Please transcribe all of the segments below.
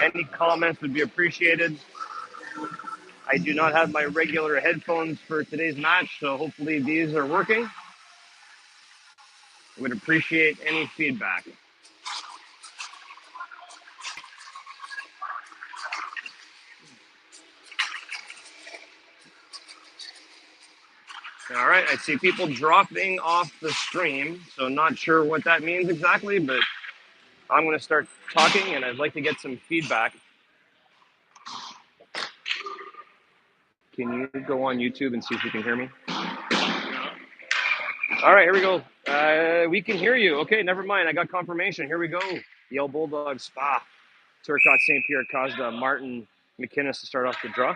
Any comments would be appreciated. I do not have my regular headphones for today's match, so hopefully these are working. I would appreciate any feedback. All right, I see people dropping off the stream, so not sure what that means exactly, but I'm going to start talking, and I'd like to get some feedback. Can you go on YouTube and see if you can hear me? All right, here we go. We can hear you. Okay, never mind. I got confirmation. Here we go. Yale Bulldogs SPA. Turcotte, St. Pierre, Cosda, Martin, McInnes to start off the draw.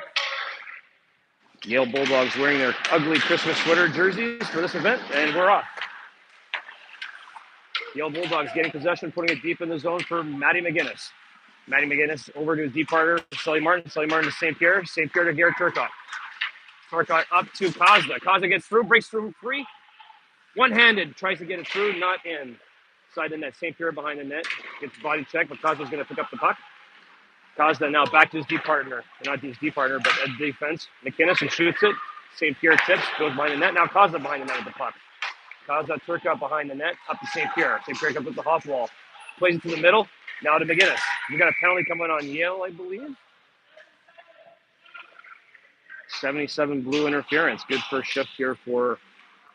Yale Bulldogs wearing their ugly Christmas sweater jerseys for this event, and we're off. Yale Bulldogs getting possession, putting it deep in the zone for Matty McInnes. Matty McInnes over to his deep partner, Sully Martin. Sully Martin to St. Pierre. St. Pierre to Garrett Turcotte. Turcotte up to Cosda. Cosda gets through, breaks through free. One-handed, tries to get it through, not in. Side the net, St. Pierre behind the net. Gets body check, but Cosda's going to pick up the puck. Cosda now back to his deep partner. Not his deep partner, but at defense. McInnes and shoots it. St. Pierre tips, goes behind the net. Now Cosda behind the net with the puck. Cosda, Turcotte behind the net, up to St. Pierre. St. Pierre comes up the half wall. Plays it to the middle. Now to McInnes. We got a penalty coming on Yale, I believe. 77 blue interference. Good first shift here for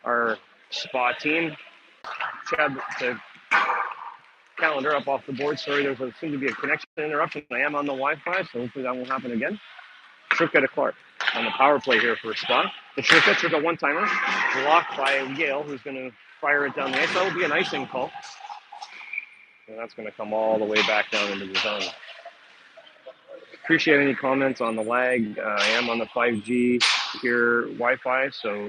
our SPA team. Chad, the calendar up off the board. Sorry, there seems to be a connection interruption. I am on the Wi-Fi, so hopefully that won't happen again. Shurka to Clark on the power play here for a spot. The Shurka one-timer, blocked by Yale, who's going to fire it down the ice. That will be an icing call. And that's going to come all the way back down into the zone. Appreciate any comments on the lag. I am on the 5G here Wi-Fi, so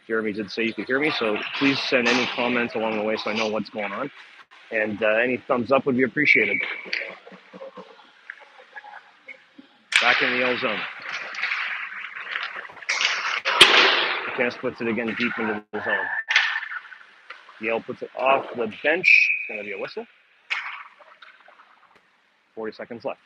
Jeremy did say you could hear me, so please send any comments along the way so I know what's going on. And any thumbs up would be appreciated. Back in the Yale zone. McInnes puts it again deep into the zone. Yale puts it off the bench. It's going to be a whistle. 40 seconds left.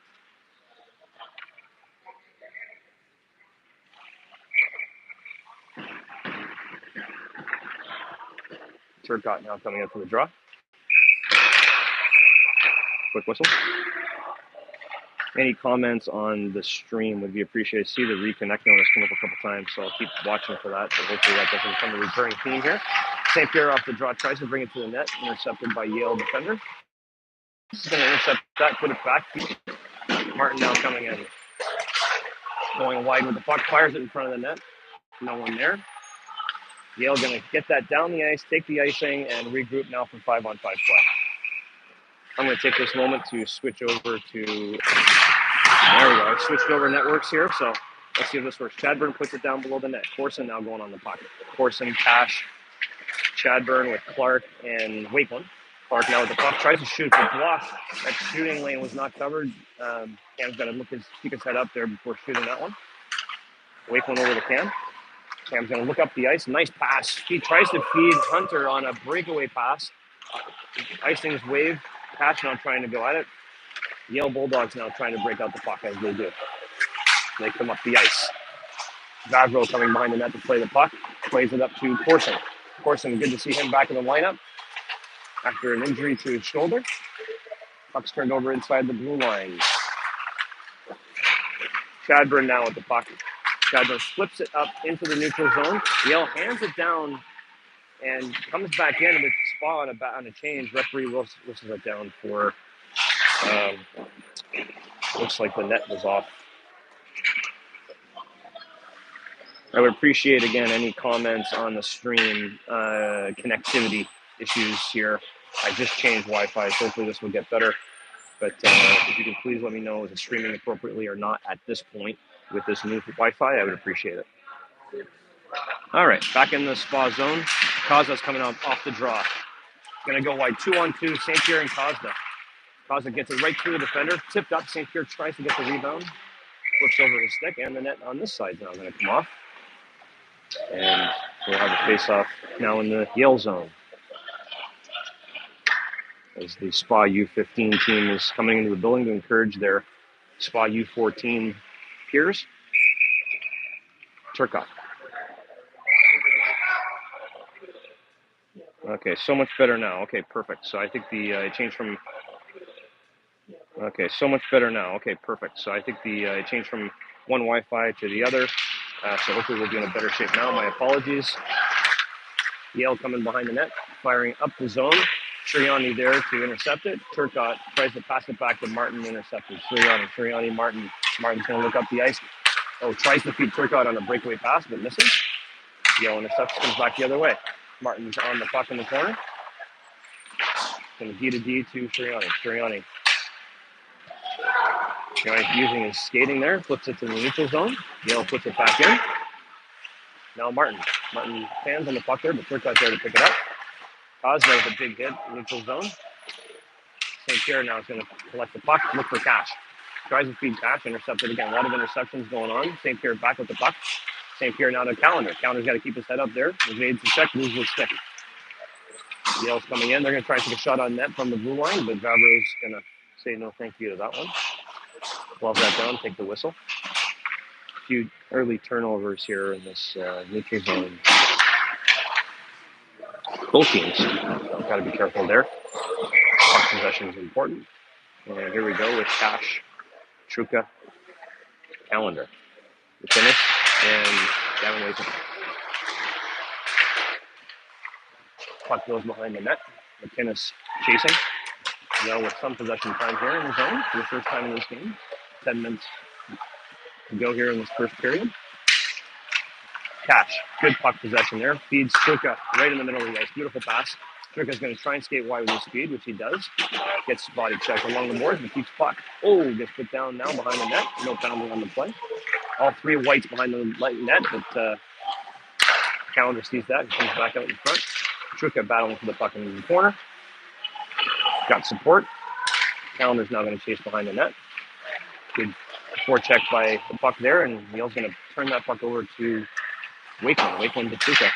Turcotte now coming in for the draw. Quick whistle. Any comments on the stream would be appreciated. See the reconnect notice come up a couple times, so I'll keep watching for that. So hopefully that doesn't become a recurring theme here. St. Pierre off the draw, tries to bring it to the net, intercepted by Yale defender. He's going to intercept that, put it back. Martin now coming in. Going wide with the puck, fires it in front of the net. No one there. Yale going to get that down the ice, take the icing, and regroup now for 5-on-5 play. I'm going to take this moment to switch over to, there we go, I switched over networks here, so let's see if this works. Chadburn puts it down below the net. Corson now going on the puck. Corson, Cash, Chadburn with Clark and Wakeland. Clark now with the puck, tries to shoot, but blocked. That shooting lane was not covered. Cam's got to keep his head up there before shooting that one. Wakeland over to Cam. Cam's going to look up the ice. Nice pass. He tries to feed Hunter on a breakaway pass. Icing's wave. Cash now trying to go at it. Yale Bulldogs now trying to break out the puck as they do. They come up the ice. Vavro coming behind the net to play the puck. Plays it up to Corson. Corson, good to see him back in the lineup after an injury to his shoulder. Puck's turned over inside the blue line. Chadburn now with the puck. Chadburn flips it up into the neutral zone. Yale hands it down and comes back in with SPA on a change. Referee whistles it down for, looks like the net was off. I would appreciate, again, any comments on the stream, connectivity issues here. I just changed Wi-Fi, so hopefully this will get better. But if you can please let me know is it streaming appropriately or not at this point with this new Wi-Fi, I would appreciate it. All right, back in the SPA zone. Cosda's coming off the draw. Going to go wide 2-on-2, St. Pierre and Cosda. Cosda gets it right through the defender. Tipped up, St. Pierre tries to get the rebound. Flips over his stick, and the net on this side is now going to come off. And we'll have a face-off now in the Yale zone. as the SPA U15 team is coming into the building to encourage their SPA U14 peers. Turcotte. Okay, so much better now. Okay, perfect. So I think it changed from. Okay, so much better now. Okay, perfect. So I think it changed from one Wi-Fi to the other. So hopefully we'll be in a better shape now. My apologies. Yale coming behind the net, firing up the zone. Sirianni there to intercept it. Turcotte tries to pass it back to Martin, intercepted. Sirianni, Martin. Martin's going to look up the ice. Oh, tries to feed Turcotte on a breakaway pass, but misses. Yale intercepts, comes back the other way. Martin's on the puck in the corner. Going to D to D to Sirianni. Sirianni using his skating there, flips it to the neutral zone. Yale puts it back in. Now Martin. Martin stands on the puck there, but Turcotte's there to pick it up. Cosmo with a big hit, neutral zone. St. Pierre now is going to collect the puck, look for Cash. Tries to feed Cash, intercepted again. A lot of interceptions going on. St. Pierre back with the puck. St. Pierre now to Calendar. Calendar's got to keep his head up there. Evades the check, loses his stick. Yale's coming in. They're going to try to take a shot on net from the blue line, but Vavre's going to say no thank you to that one. Glove that down, take the whistle. A few early turnovers here in this neutral zone. Both teams. So got to be careful there. Puck possession is important. And here we go with Cash, Truca, Calendar. McInnes, and Gavin Wason. Puck goes behind the net. McInnes chasing. Well, with some possession time here in the zone for the first time in this game. 10 minutes to go here in this first period. Cash, good puck possession there. Feeds Truca right in the middle of the ice. Beautiful pass. Truca's going to try and skate wide with his speed, which he does. Gets body checked along the boards, but keeps puck. Oh, gets put down now behind the net. No penalty on the play. All three whites behind the net, but Calendar sees that and comes back out in front. Truca battling for the puck in the corner. Got support. Calendar's now going to chase behind the net. Good forecheck by the puck there, and Yale's going to turn that puck over to Wakeland to Truca.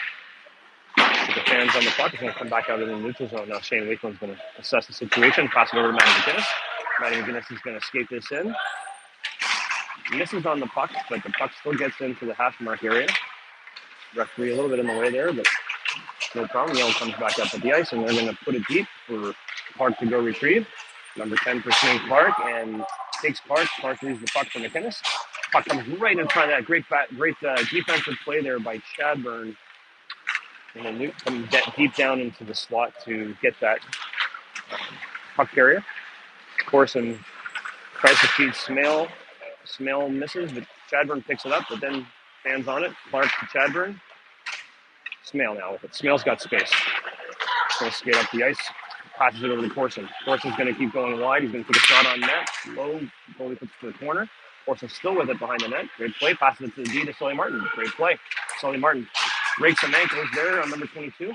The fans on the puck is going to come back out of the neutral zone. Now Shane Wakeland's going to assess the situation, pass it over to Matty McInnes. Matty McInnes is going to skate this in. Misses on the puck, but the puck still gets into the hash mark area. Referee a little bit in the way there, but no problem. Yale comes back up at the ice, and they're going to put it deep for Clark to go retrieve. Number 10 pursuing Clark, and takes Clark. Clark leaves the puck for McInnes. Puck comes right in front of that. Great defensive play there by Chadburn. And then Newt comes deep down into the slot to get that puck carrier. Corson tries to feed Smale. Smale misses, but Chadburn picks it up, but then stands on it. Clark to Chadburn. Smale now with it. Smale's got space. He's going to skate up the ice. Passes it over to Corson. Corson's going to keep going wide. He's going to take a shot on net. Low. Goalie puts it to the corner. Corson's still with it behind the net. Great play. Passes it to the D to Sully Martin. Great play. Sully Martin breaks some ankles there on number 22.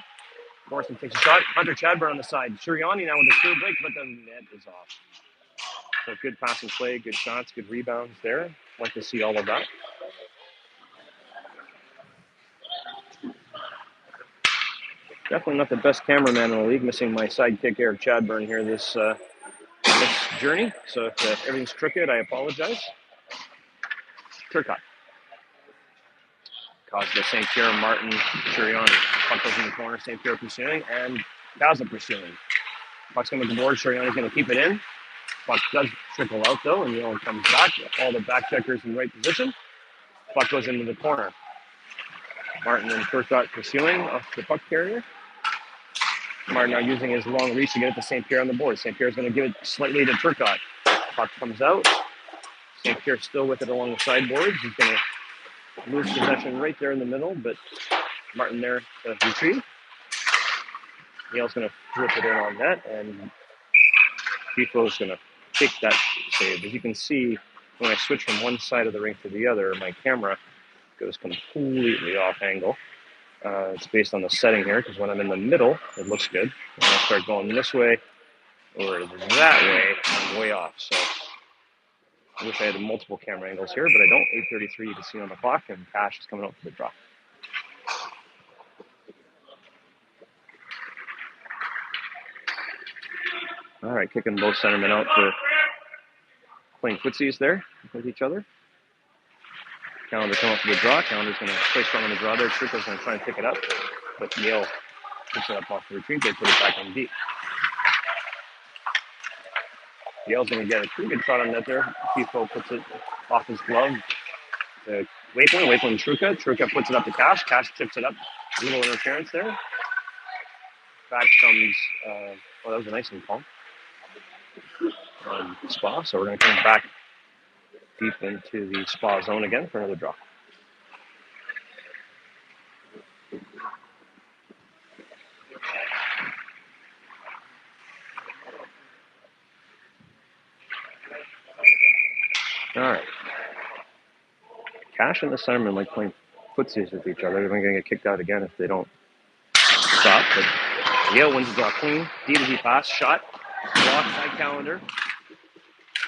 Corson takes a shot. Hunter Chadburn on the side. Sirianni now with a clear break, but the net is off. So good passing play, good shots, good rebounds there. Like to see all of that. Definitely not the best cameraman in the league. Missing my sidekick Eric Chadburn here this journey. So if everything's crooked, I apologize. Turcotte. Cosmo, St. Pierre, Martin, Sirianni. Puck goes in the corner. St. Pierre pursuing, and Cosmo pursuing. Puck's coming to the board. Sirianni's going to keep it in. Puck does trickle out though, and Yale comes back. All the back checkers in the right position. Puck goes into the corner. Martin and Turcotte pursuing off the puck carrier. Martin now using his long reach to get it to St. Pierre on the board. St. Pierre's going to give it slightly to Turcotte. Puck comes out. St. Pierre still with it along the sideboards. He's going to lose possession right there in the middle, but Martin there to retrieve. Yale's going to flip it in on net, and Tifo's going to take that save. As you can see, when I switch from one side of the rink to the other, my camera goes completely off angle. It's based on the setting here, because when I'm in the middle, it looks good. When I start going this way or that way, I'm way off. So I wish I had multiple camera angles here, but I don't. 8:33, you can see on the clock, and Cash is coming out for the draw. All right, kicking both centermen out for playing footsies there with each other. Calendar come up with a draw. Calendar's going to play strong on the draw there. Truca's going to try and pick it up, but Yale picks it up off the retreat. They put it back in deep. Yale's going to get a pretty good shot on net there. Tifo puts it off his glove. Wakeland, Truca. Truca puts it up to Cash. Cash chips it up. A little interference there. Back comes, that was a nice one call on SPA. So we're going to come back deep into the SPA zone again for another draw. All right. Cash and the centerman like playing footsies with each other. They're going to get kicked out again if they don't stop. But Yale wins the draw clean. D-to-D pass, shot, blocked by Calendar.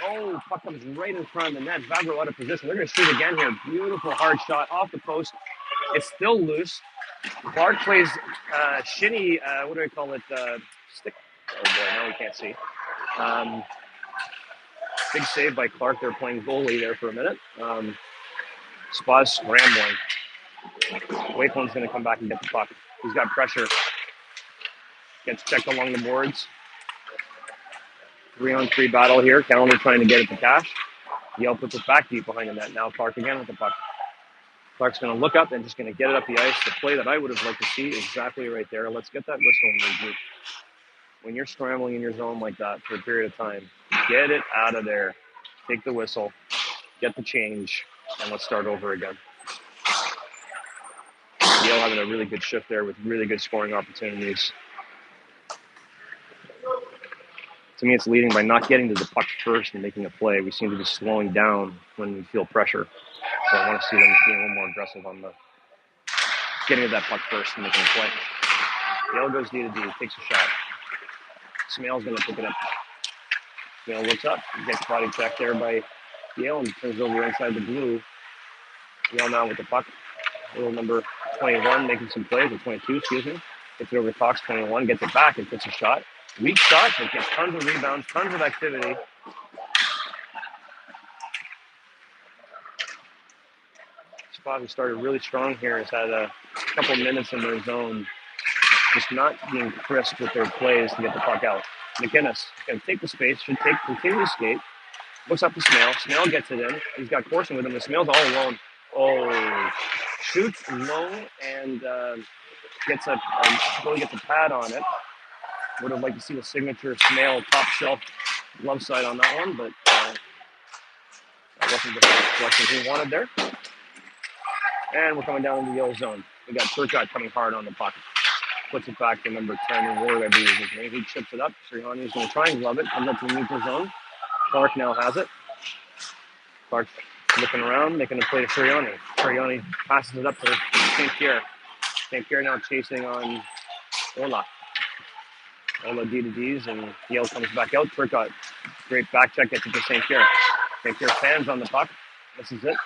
Oh, puck comes right in front of the net. Vavro out of position. They're going to shoot again here. Beautiful hard shot off the post. It's still loose. Clark plays shinny, what do I call it? Stick. Oh boy, now we can't see. Big save by Clark. They're playing goalie there for a minute. SPA's scrambling. Wakeland's going to come back and get the puck. He's got pressure. Gets checked along the boards. 3-on-3 battle here. Calendar trying to get it to Cash. Yale puts it back deep behind the net. Now Clark again with the puck. Clark's going to look up and just going to get it up the ice. The play that I would have liked to see exactly right there. Let's get that whistle and regroup. When you're scrambling in your zone like that for a period of time, get it out of there. Take the whistle, get the change, and let's start over again. Yale having a really good shift there with really good scoring opportunities. To me, it's leading by not getting to the puck first and making a play. We seem to be slowing down when we feel pressure. So I want to see them being a little more aggressive on the getting to that puck first and making a play. Yale goes D-to-D, takes a shot. Smale's going to pick it up. Smale looks up, gets body checked there by Yale and turns over inside the blue. Yale now with the puck. Little number 21 making some plays, or 22, excuse me. Gets it over to Cox, 21, gets it back and puts a shot. Weak shot, but gets tons of rebounds, tons of activity. SPA, who started really strong here, has had a couple minutes in their zone, just not being crisp with their plays to get the puck out. McInnes is going to take the space, should continue to skate. Looks up to Smale. Smale gets it in. He's got Corson with him. The Smale's all alone. Oh, shoots low and gets a pad on it. Would have liked to see the signature Smale top shelf glove side on that one, but that wasn't the selection he wanted there. And we're coming down into the Yale zone. We got Turcotte coming hard on the puck. Puts it back to number 10, Ward, I believe is his name. He chips it up. Srihani is going to try and glove it. Comes up to the neutral zone. Clark now has it. Clark looking around, making a play to Srihani. Srihani passes it up to St. Pierre. St. Pierre now chasing on Ola. Ola D-to-Ds, and Yale comes back out. Turcotte, great back check, gets it to St. Pierre. St. Pierre fans on the puck. This is it.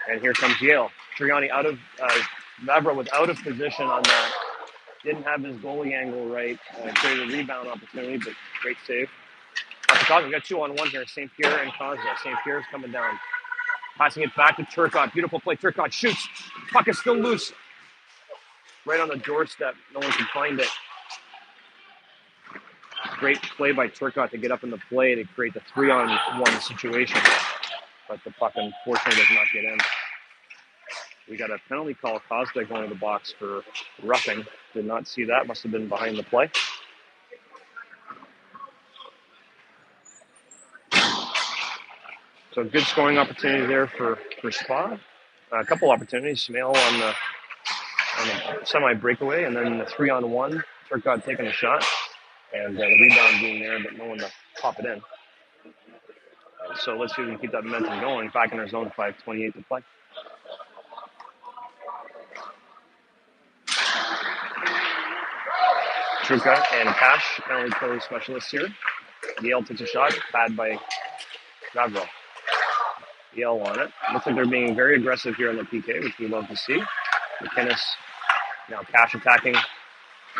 And here comes Yale. Srihani out of, Vavra was out of position on that. Didn't have his goalie angle right. Created a rebound opportunity, but great save. We got 2-on-1 here. St. Pierre and Kozda. St. Pierre's coming down. Passing it back to Turcotte. Beautiful play. Turcotte shoots. Puck is still loose. Right on the doorstep. No one can find it. Great play by Turcotte to get up in the play to create the 3-on-1 situation. But the puck unfortunately does not get in. We got a penalty call. Kozda going to the box for roughing. Did not see that. Must have been behind the play. So good scoring opportunity there for SPA. A couple opportunities. Smale on the semi-breakaway, and then the 3-on-1. Turcotte taking a shot, and the rebound being there, but no one to pop it in. So let's see if we can keep that momentum going. Back in our zone, 5:28 to play. Truca and Cash, penalty play specialists here. Yale takes a shot, pad by Vavro. Yale on it. Looks like they're being very aggressive here on the PK, which we love to see. McInnes, now Cash attacking.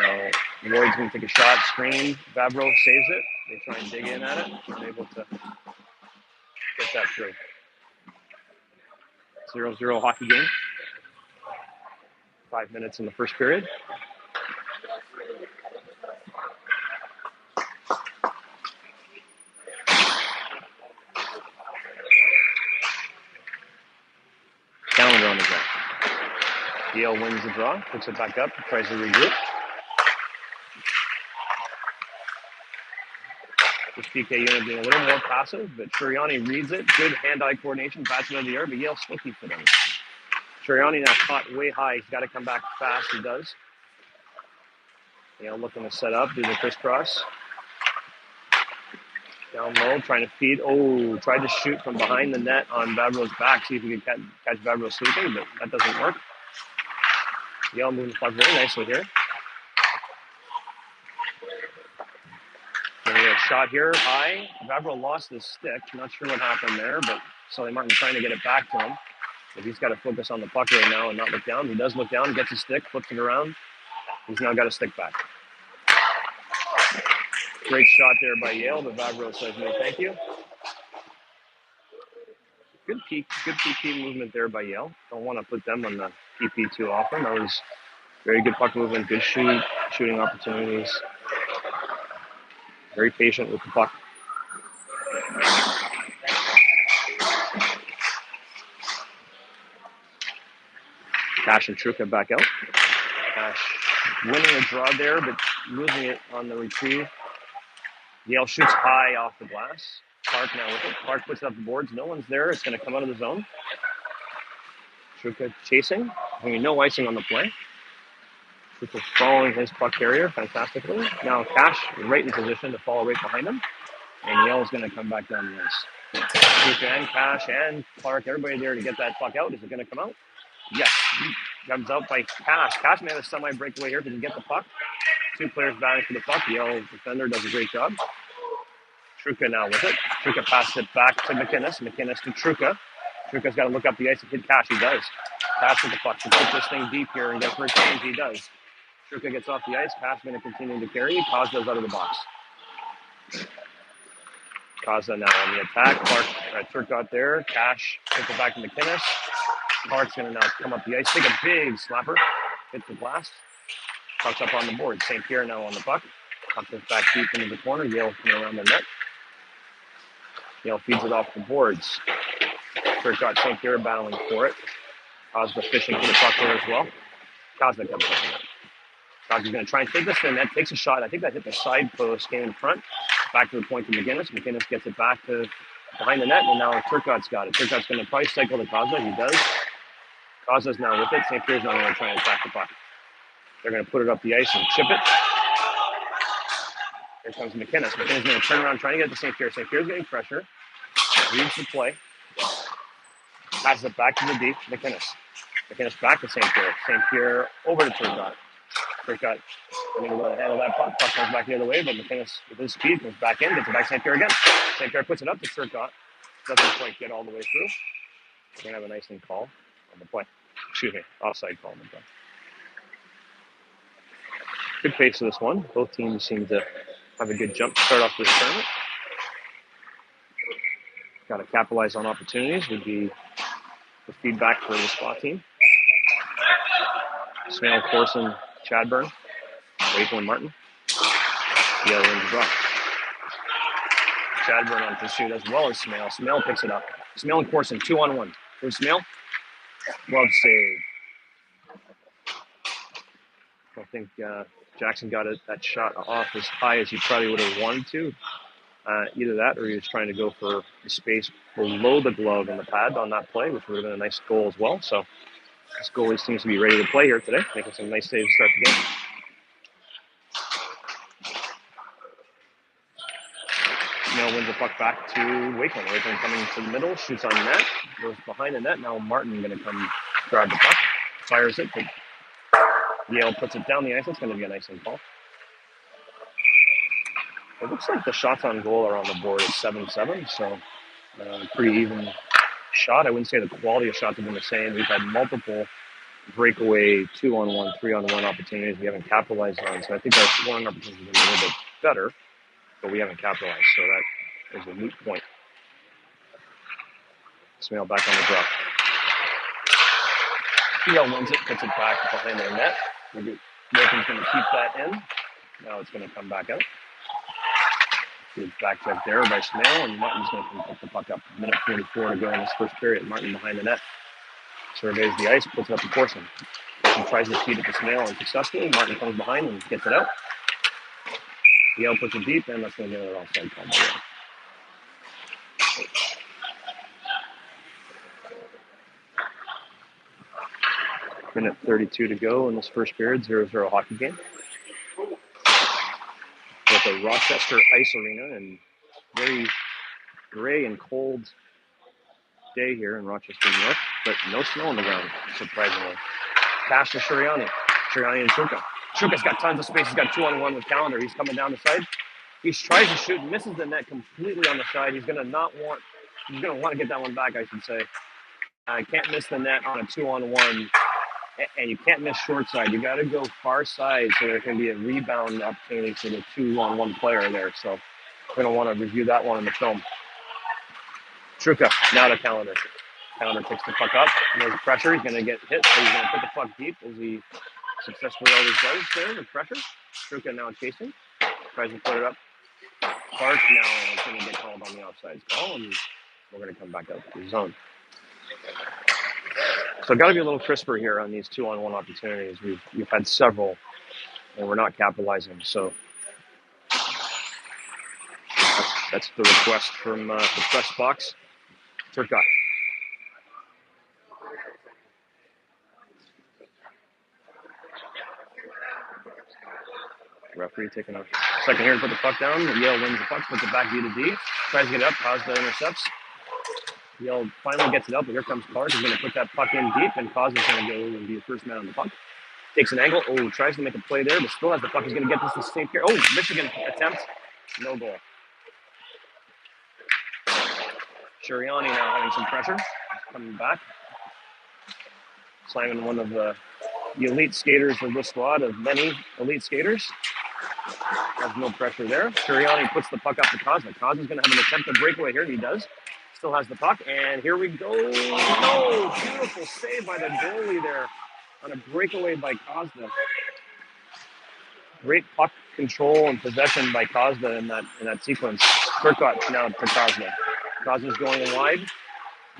Now Ward's going to take a shot, screen. Vavro saves it. They try and dig in at it. Unable to get that through. 0-0 hockey game. 5 minutes in the first period. Calendar on the draw. Yale wins the draw, puts it back up, tries to regroup. This PK unit being a little more passive, but Shuriani reads it. Good hand-eye coordination, bats it out of the air, but Yale still keeps it in. Shuriani now caught way high. He's got to come back fast. He does. Yale looking to set up, do the crisscross. Down low, trying to feed. Oh, tried to shoot from behind the net on Vavro's back, see if he could catch Vavro sleeping, but that doesn't work. Yale moving the puck very nicely here. Getting a shot here, high. Vavro lost his stick. Not sure what happened there, but Sully Martin trying to get it back to him. But he's got to focus on the puck right now and not look down. He does look down, gets his stick, flips it around. He's now got a stick back. Great shot there by Yale, but Vavro says no thank you. Good PP movement there by Yale. Don't want to put them on the PP too often. That was very good puck movement, good shooting opportunities. Very patient with the puck. Cash and Truca back out. Cash winning a draw there, but losing it on the retrieve. Yale shoots high off the glass. Clark now with it. Clark puts it up the boards. No one's there. It's going to come out of the zone. Truca chasing. No icing on the play. Truca following his puck carrier fantastically. Now Cash right in position to follow right behind him. And Yale is going to come back down the ice. Truca and Cash and Clark, everybody there to get that puck out. Is it going to come out? Yes. Comes out by Cash. Cash may have a semi-breakaway here if he can get the puck. Two players battling for the puck. Yale defender does a great job. Truca now with it. Truca passes it back to McInnes. McInnes to Truca. Truca's got to look up the ice and hit Cash. He does. Pass with the puck. To put this thing deep here and get first change. He does. Truca gets off the ice. Cash going to continue to carry. Kozda's out of the box. Kozda now on the attack. Clark Turk out there. Cash puts it back to McInnes. Clark's going to now come up the ice. Take a big slapper. Hit the glass. Puck's up on the board. St. Pierre now on the puck. Puck it back deep into the corner. Yale coming around the net. Yale feeds it off the boards. Turcotte St. Pierre battling for it. Kozda fishing for the puck there as well. Kozda comes up the net. Kozda's going to try and take this to the net. Takes a shot. I think that hit the side post. Came in front. Back to the point to McInnes. McInnes gets it back to behind the net. And now Turcotte's got it. Turcotte's going to probably cycle to Kozda. He does. Kozda's now with it. St. Pierre's not going to try and attack the puck. They're going to put it up the ice and chip it. Here comes McInnes. McInnes going to turn around, trying to get to St. Pierre. St. Pierre's getting pressure. Reads the play. Passes it back to the deep. McInnes. McInnes back to St. Pierre. St. Pierre over to Turcotte. Turcotte unable to handle that puck. Puck comes back the other way, but McInnes, with his speed, comes back in, gets it back to St. Pierre again. St. Pierre puts it up to Turcotte. Doesn't quite get all the way through. We're going to have a nice thing call on the play. Excuse me, offside call on the play. Good pace of this one. Both teams seem to have a good jump to start off this tournament. Got to capitalize on opportunities would be the feedback for the SPA team. Smale, Corson, Chadburn, Waco and Martin. Yale wins the draw. Chadburn on pursuit as well as Smale. Smale picks it up. Smale and Corson, 2-on-1. Here's Smale. Glove save. I think Jackson got that shot off as high as he probably would have wanted to. Either that or he was trying to go for the space below the glove and the pad on that play, which would have been a nice goal as well. So this goalie seems to be ready to play here today, making some nice saves to start the game. Now wins the puck back to Wakeland. Wakeland coming to the middle, shoots on net, goes behind the net. Now Martin going to come grab the puck, fires it, but Yale puts it down the ice. It's going to be a nice call. It looks like the shots on goal are on the board at 7-7, so pretty even shot. I wouldn't say the quality of shots have been the same. We've had multiple breakaway 2-on-1, 3-on-1 opportunities we haven't capitalized on. So I think our scoring opportunities have been a little bit better, but we haven't capitalized. So that is a moot point. Smale back on the drop. Yale wins it, puts it back behind their net. Wilton's going to keep that in. Now it's going to come back out. Good back check there by Smale, and Martin's going to come pick the puck up. Minute 44 to go in this first period. Martin behind the net. Surveys the ice, puts it up to Corson. Corson tries to feed it to Smale unsuccessfully. Martin comes behind and gets it out. Yale puts it deep, and that's going to get another offside call by Yale. Minute 32 to go in this first period, 0-0 hockey game. With the Rochester Ice Arena and very gray and cold day here in Rochester, New York, but no snow on the ground, surprisingly. Pass to Shuriani. Shuriani and Chuka. Chuka's got tons of space. He's got 2-on-1 with Calendar. He's coming down the side. He tries to shoot, misses the net completely on the side. He's going to want to get that one back, I should say. Can't miss the net on a 2-on-1, and you can't miss short side. You got to go far side so there can be a rebound opportunity for the 2-on-1 player there. So we're going to want to review that one in the film. Chuka, now to Calendar. Calendar picks the puck up. There's pressure. He's going to get hit, so he's going to put the puck deep as he successfully always does there with pressure. Chuka now chasing. Tries to put it up. Clark now is going to get called on the offsides call, and we're going to come back out to the zone. So got to be a little crisper here on these 2-on-1 opportunities. We've had several, and we're not capitalizing. So that's the request from the press box. Turcotte. Referee taking a second here to put the puck down. Yale wins the puck, puts it back D to D. Tries to get it up. Cosda intercepts. Yale finally gets it up, but here comes Clark. He's going to put that puck in deep, and Cosda's going to go and be the first man on the puck. Takes an angle. Oh, tries to make a play there, but still has the puck. He's going to get this to St. Pierre. Oh, Michigan attempt. No goal. Shuriani now having some pressure. Coming back. Simon, one of the elite skaters of this squad, of many elite skaters. Has no pressure there. Shuriani puts the puck up to Cosda. Cosda's going to have an attempt at breakaway here. He does. Still has the puck. And here we go. No! Beautiful save by the goalie there on a breakaway by Cosda. Great puck control and possession by Cosda in that sequence. Turcotte now to Cosda. Cosda's going wide,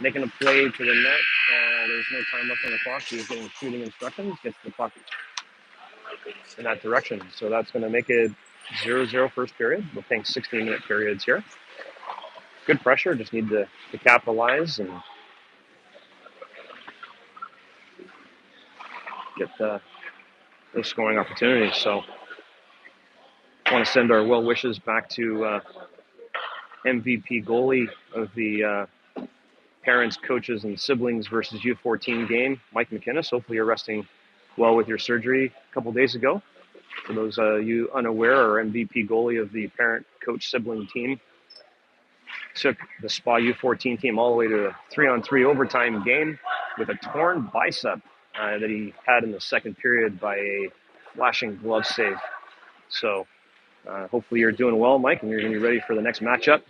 making a play to the net. There's no time left on the clock. He's getting shooting instructions. Gets the puck in that direction. So that's going to make it 0-0 first period. We're playing 16-minute periods here. Good pressure. Just need to capitalize and get those scoring opportunities. So I want to send our well wishes back to MVP goalie of the parents, coaches, and siblings versus U14 game, Mike McInnes. Hopefully you're resting well with your surgery a couple days ago. For those you unaware, our MVP goalie of the parent, coach, sibling team took the SPA U14 team all the way to a 3-on-3 overtime game with a torn bicep that he had in the second period by a flashing glove save. So hopefully you're doing well, Mike, and you're going to be ready for the next matchup.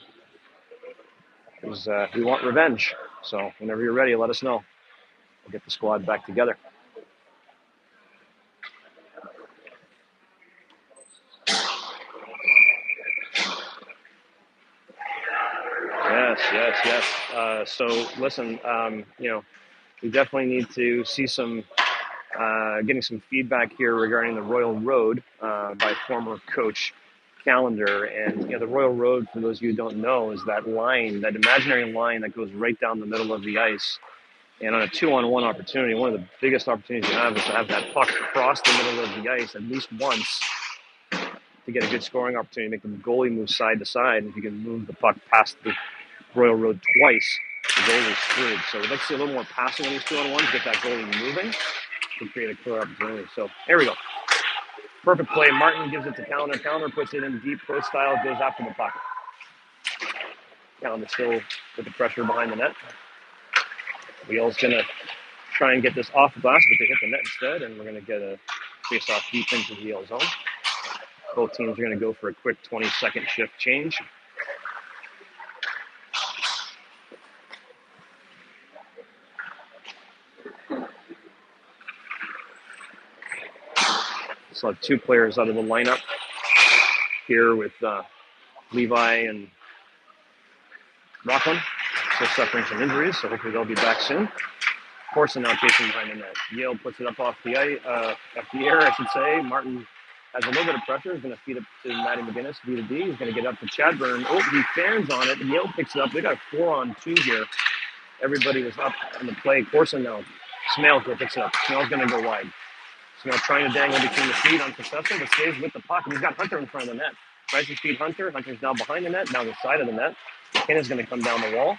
Because we want revenge. So whenever you're ready, let us know. We'll get the squad back together. Yes. So listen, we definitely need to see some, getting some feedback here regarding the Royal Road by former coach Calendar. And the Royal Road, for those of you who don't know, is that line, that imaginary line that goes right down the middle of the ice. And on a 2-on-1 opportunity, one of the biggest opportunities you have is to have that puck cross the middle of the ice at least once to get a good scoring opportunity, make the goalie move side to side. And if you can move the puck past the Royal Road twice, the goalie's screwed. So we'd like to see a little more passing on these 2-on-1s, get that goalie moving to create a clear opportunity. So there we go. Perfect play. Martin gives it to Calendar. Calendar puts it in deep pro style, goes after the puck. Calendar still with the pressure behind the net. Wheel's going to try and get this off the glass, but they hit the net instead, and we're going to get a face-off deep into the Yale zone. Both teams are going to go for a quick 20-second shift change. So I have two players out of the lineup here with Levi and Rockland, still suffering some injuries, so hopefully they'll be back soon. Corson now chasing behind the net. Yale puts it up off the air, I should say. Martin has a little bit of pressure. He's going to feed it to Matty McGinnis, B to D. He's going to get up to Chadburn. Oh, he fans on it. Yale picks it up. They got a 4-on-2 here. Everybody was up on the play. Corson now. Smale picks it up. Smale's going to go wide. Smale trying to dangle between the feet, unsuccessful, but stays with the puck. And he's got Hunter in front of the net. Tries to feed Hunter. Hunter's now behind the net, down the side of the net. McKenna's going to come down the wall.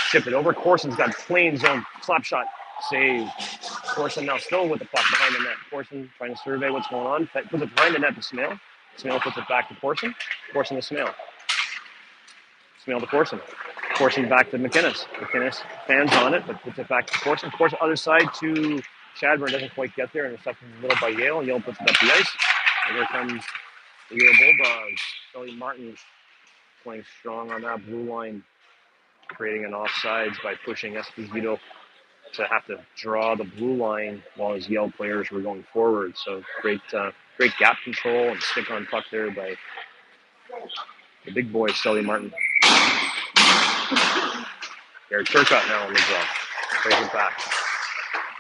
Chip it over. Corson's got plain zone. Slap shot. Save. Corson now still with the puck behind the net. Corson trying to survey what's going on. Puts it behind the net to Smale. Smale puts it back to Corson. Corson to Smale. Smale to Corson. Corson back to McInnes. McInnes fans on it, but puts it back to Corson. Corson other side to Chadburn. Doesn't quite get there. Intercepted in the middle by Yale. Yale puts it up the ice. And here comes the Yale Bulldogs. Kelly Martin playing strong on that blue line, creating an offsides by pushing Esposito to have to draw the blue line while his Yale players were going forward. So great gap control and stick on puck there by the big boy, Sully Martin. Here, Turcotte now on the draw. Plays it back.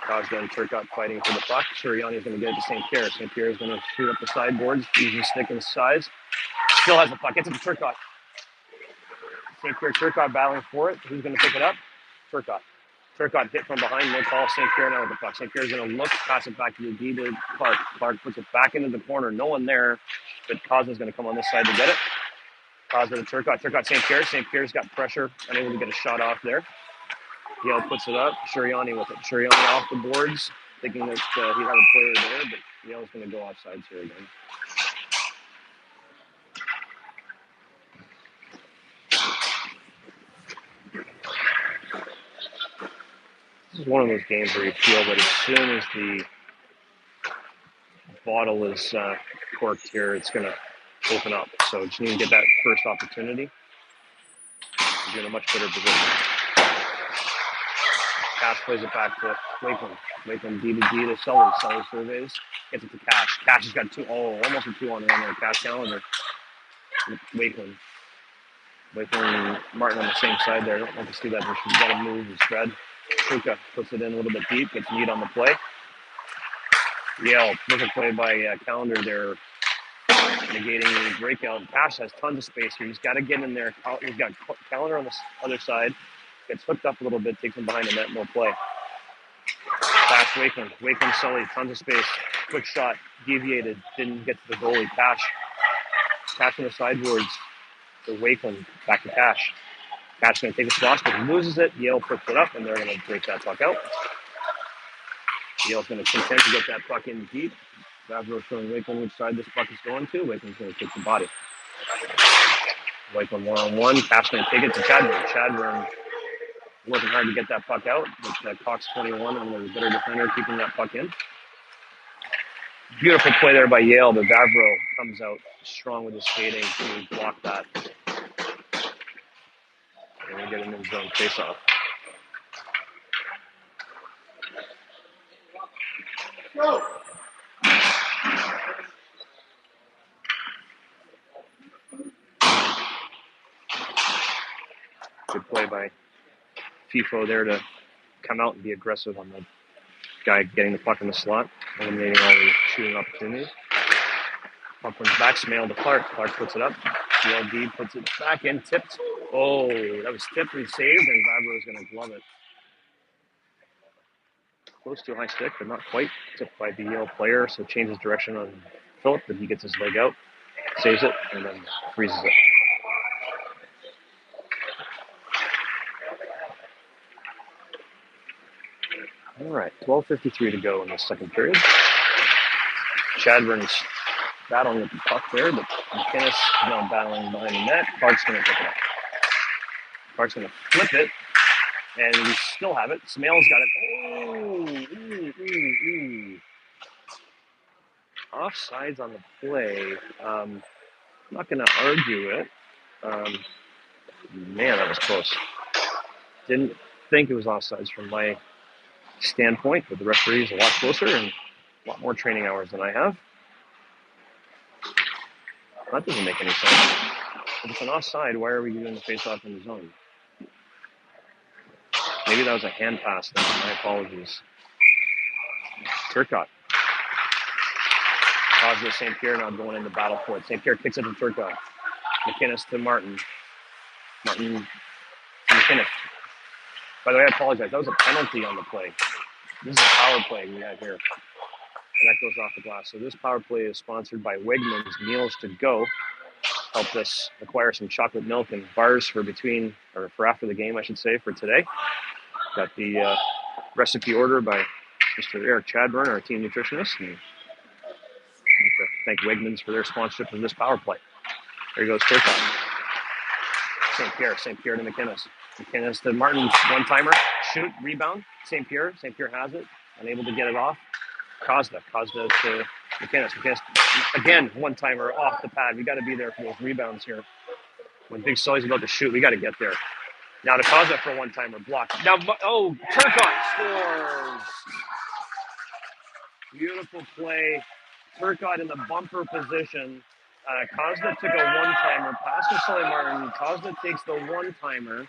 Kazda and Turcotte fighting for the puck. Suriani's going to get it to St. Pierre. St. Pierre is going to shoot up the sideboards, using stick and size. Still has the puck. Gets it to Turcotte. St. Pierre, Turcotte battling for it. Who's going to pick it up? Turcotte. Turcotte hit from behind. No call. St. Pierre now with the puck. St. Pierre's going to look, pass it back to the D to Clark. Clark puts it back into the corner. No one there, but Kazda's going to come on this side to get it. Kazda to Turcotte. Turcotte, St. Pierre. St. Pierre's got pressure, unable to get a shot off there. Yale puts it up. Suriani with it. Suriani off the boards, thinking that he had a player there, but Yale's going to go offsides here again. This is one of those games where you feel that as soon as the bottle is corked here, it's going to open up. So just need to get that first opportunity. You're in a much better position. Cash plays it back to Lakeland. Lakeland D to D to Sully. Sully surveys. Gets it to Cash. Cash has got almost a 2-on-1 there. Cash calendar. Lakeland. Lakeland and Martin on the same side there. I don't like to see that. She's got to move the spread. Truca puts it in a little bit deep. Gets Mead on the play. Yale. Perfect play by Calendar there. Negating the breakout. Cash has tons of space here. He's got to get in there. He's got Calendar on the other side. Gets hooked up a little bit, takes him behind the net, no play. Pass Wakeland. Wakeland, Sully, tons of space. Quick shot, deviated, didn't get to the goalie. Cash on the sideboards to Wakeland, back to Cash. Cash going to take a swash, but he loses it. Yale puts it up, and they're going to break that puck out. Yale's going to content to get that puck in deep. Vavro showing Wakeland which side this puck is going to. Wakeland's going to take the body. Wakeland one-on-one. Cash going to take it to Chadburn. Chadburn working hard to get that puck out, but Cox 21 and the better defender keeping that puck in. Beautiful play there by Yale, but Vavro comes out strong with his skating to block that. And we get an in-zone face-off. Good play by FIFO there to come out and be aggressive on the guy getting the puck in the slot, eliminating all the shooting opportunities. Puck runs back, Smale to Clark. Clark puts it up. DLD puts it back in, tipped. Oh, that was tipped and saved, and Vavro is going to glove it. Close to a high stick, but not quite. Tipped by the Yale player, so changes direction on Phillip, but he gets his leg out, saves it, and then freezes it. All right, 12:53 to go in the second period. Chadburn's battling with the puck there, but McInnes now battling behind the net. Clark's going to pick it up. Clark's going to flip it And we still have it. Smail's got it. Oh, offsides on the play. I'm not going to argue it. Man, that was close. Didn't think it was offsides from my standpoint, but the referee is a lot closer and a lot more training hours than I have. That doesn't make any sense. If it's an offside, why are we doing the face-off in the zone? Maybe that was a hand pass then. My apologies. Turcotte. Cosmo St. Pierre now going into battle for it. St. Pierre kicks it to Turcotte. McInnes to Martin. Martin to McInnes. By the way, I apologize. That was a penalty on the play. This is a power play we have here. And that goes off the glass. So this power play is sponsored by Wegmans Meals to Go. Helped us acquire some chocolate milk and bars for after the game, I should say, for today. Got the recipe order by Mr. Eric Chadburn, our team nutritionist. And thank Wegmans for their sponsorship of this power play. There goes Turcotte. St. Pierre to McInnes. McInnes to Martin, one-timer, shoot, rebound. St. Pierre has it, unable to get it off. Cosda to McInnes. McInnes, again, one-timer off the pad. We got to be there for those rebounds here. When Big Sully's about to shoot, we got to get there. Now to Cosda for a one-timer, block. Now, Turcotte scores. Beautiful play. Turcotte in the bumper position. Cosda took a one-timer, pass to Sully Martin. Cosda takes the one-timer,